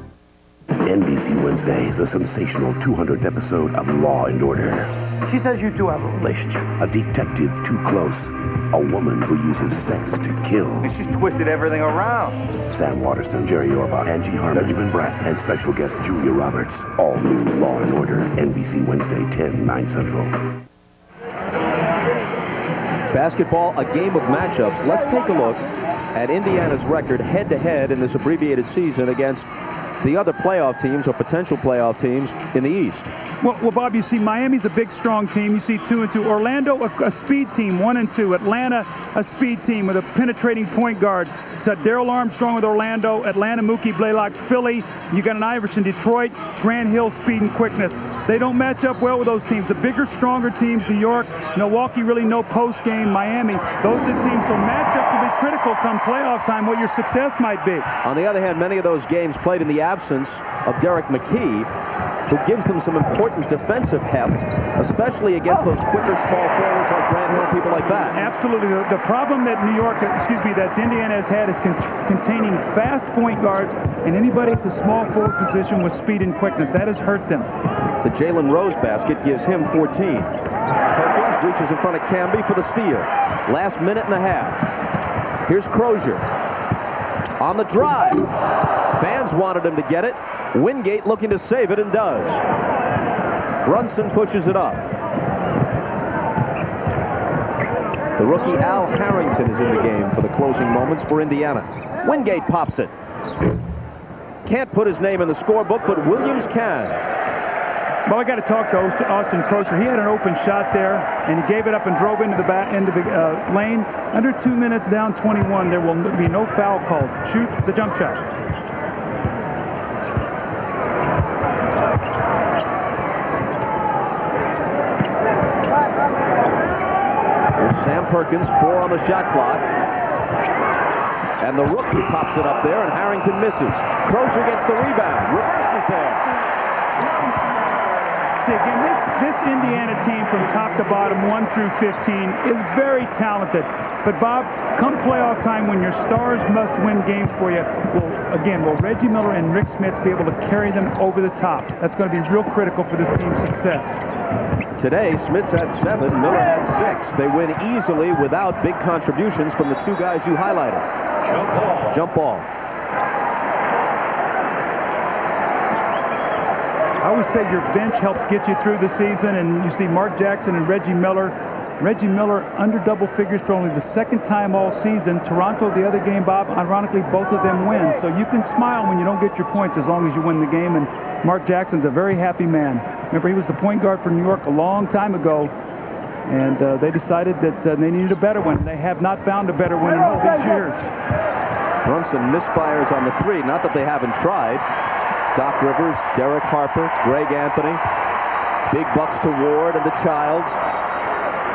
NBC Wednesday, the sensational 200th episode of Law and Order. She says you two have a relationship. A detective too close. A woman who uses sex to kill. She's twisted everything around. Sam Waterston, Jerry Orbach, Angie Harmon, Benjamin Bratt, and special guest Julia Roberts. All new Law and Order. NBC Wednesday, 10, 9 Central. Basketball, a game of matchups. Let's take a look at Indiana's record head-to-head in this abbreviated season against the other playoff teams or potential playoff teams in the East. Well, Bob, you see Miami's a big, strong team. You see 2-2. Orlando, a speed team, 1-2. Atlanta, a speed team with a penetrating point guard. So Daryl Armstrong with Orlando, Atlanta, Mookie Blaylock, Philly. You got an Iverson, Detroit, Grant Hill, speed and quickness. They don't match up well with those teams. The bigger, stronger teams, New York, Milwaukee, really no post game, Miami. Those are the teams. So matchups will be critical come playoff time, what your success might be. On the other hand, many of those games played in the absence of Derek McKee, who gives them some important defensive heft, especially against those quicker small forwards like Grant Hill, people like that. Absolutely. The problem that that Indiana has had is containing fast point guards and anybody at the small forward position with speed and quickness. That has hurt them. The Jalen Rose basket gives him 14. Perkins reaches in front of Camby for the steal. Last minute and a half. Here's Crozier. On the drive. Fans wanted him to get it. Wingate looking to save it and does. Brunson pushes it up. The rookie Al Harrington is in the game for the closing moments for Indiana. Wingate pops it. Can't put his name in the scorebook, but Williams can. Well, I got to talk to Austin Crozier. He had an open shot there, and he gave it up and drove into the lane. Under 2 minutes, down 21, there will be no foul called. Shoot the jump shot. Here's Sam Perkins, 4 on the shot clock. And the rookie pops it up there, and Harrington misses. Crozier gets the rebound. Reverses there. See, again, this Indiana team from top to bottom, 1 through 15, is very talented. But, Bob, come playoff time when your stars must win games for you, will Reggie Miller and Rick Smits be able to carry them over the top? That's going to be real critical for this team's success. Today, Smits had 7, Miller had 6. They win easily without big contributions from the two guys you highlighted. Jump ball. I always say your bench helps get you through the season, and you see Mark Jackson and Reggie Miller. Reggie Miller under double figures for only the second time all season. Toronto, the other game, Bob, ironically, both of them win. So you can smile when you don't get your points as long as you win the game, and Mark Jackson's a very happy man. Remember, he was the point guard for New York a long time ago, and they decided that they needed a better one. They have not found a better one in all these years. Brunson misfires on the 3. Not that they haven't tried. Doc Rivers, Derek Harper, Greg Anthony, big bucks to Ward and the Childs.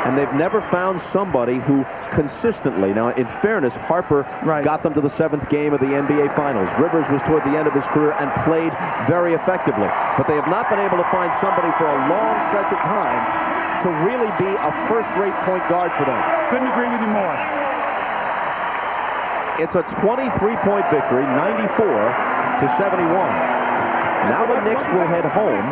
And they've never found somebody who consistently, now in fairness, Harper got them to the 7th game of the NBA Finals. Rivers was toward the end of his career and played very effectively. But they have not been able to find somebody for a long stretch of time to really be a first-rate point guard for them. Couldn't agree with you more. It's a 23-point victory, 94-71. Now the Knicks will head home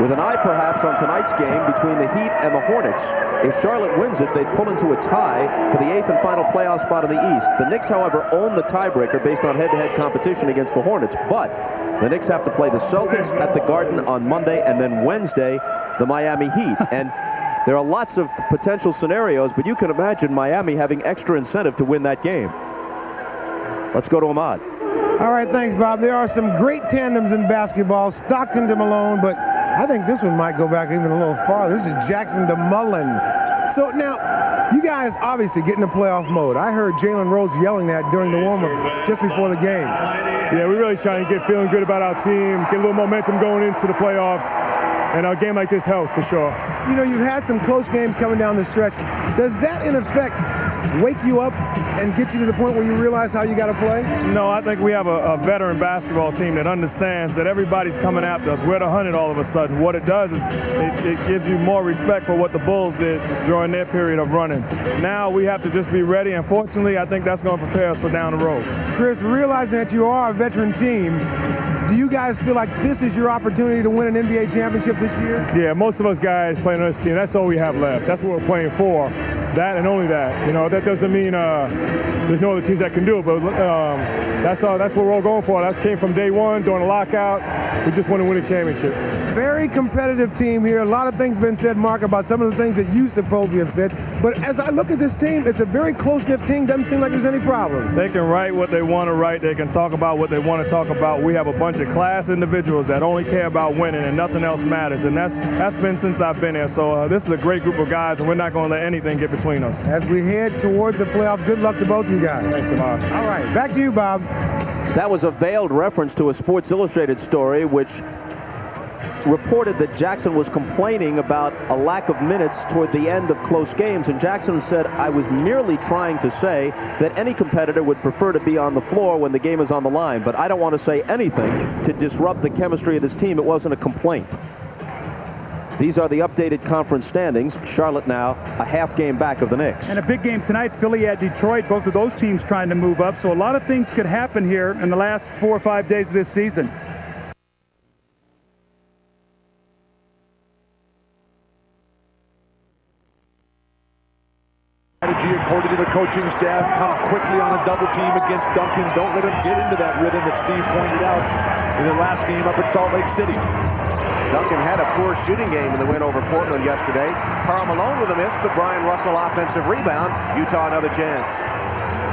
with an eye perhaps on tonight's game between the Heat and the Hornets. If Charlotte wins it, they'd pull into a tie for the 8th and final playoff spot in the East. The Knicks, however, own the tiebreaker based on head-to-head competition against the Hornets. But the Knicks have to play the Celtics at the Garden on Monday, and then Wednesday, the Miami Heat. And there are lots of potential scenarios, but you can imagine Miami having extra incentive to win that game. Let's go to Ahmad. All right, thanks, Bob. There are some great tandems in basketball, Stockton to Malone, but I think this one might go back even a little farther. This is Jackson to Mullin. So now, you guys obviously get into playoff mode. I heard Jalen Rose yelling that during the warm-up just before the game. Yeah, we're really trying to get feeling good about our team, get a little momentum going into the playoffs, and a game like this helps for sure. You know, you've had some close games coming down the stretch. Does that, in effect, wake you up and get you to the point where you realize how you got to play? No, I think we have a veteran basketball team that understands that everybody's coming after us. We're the 100 all of a sudden. What it does is it gives you more respect for what the Bulls did during their period of running. Now we have to just be ready, and fortunately, I think that's going to prepare us for down the road. Chris, realizing that you are a veteran team, do you guys feel like this is your opportunity to win an NBA championship this year? Yeah, most of us guys playing on this team, that's all we have left. That's what we're playing for. That and only that. You know, that doesn't mean there's no other teams that can do it, but that's what we're all going for. That came from day one during the lockout. We just want to win a championship. Very competitive team here. A lot of things been said, Mark, about some of the things that you supposedly have said. But as I look at this team, it's a very close-knit team. Doesn't seem like there's any problems. They can write what they want to write. They can talk about what they want to talk about. We have a bunch of class individuals that only care about winning and nothing else matters. And that's been since I've been here. So this is a great group of guys, and we're not going to let anything get between us. As we head towards the playoffs, good luck to both you guys. Thanks, Amar. All right, back to you, Bob. That was a veiled reference to a Sports Illustrated story which reported that Jackson was complaining about a lack of minutes toward the end of close games, and Jackson said, I was merely trying to say that any competitor would prefer to be on the floor when the game is on the line, but I don't want to say anything to disrupt the chemistry of this team. It wasn't a complaint. These are the updated conference standings. Charlotte now a half game back of the Knicks. And a big game tonight, Philly at Detroit. Both of those teams trying to move up. So a lot of things could happen here in the last 4 or 5 days of this season. Strategy, according to the coaching staff, come quickly on a double team against Duncan. Don't let him get into that rhythm that Steve pointed out in the last game up at Salt Lake City. Duncan had a poor shooting game in the win over Portland yesterday. Karl Malone with a miss, but Brian Russell offensive rebound. Utah another chance.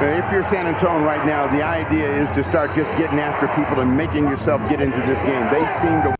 If you're San Antonio right now, the idea is to start just getting after people and making yourself get into this game. They seem to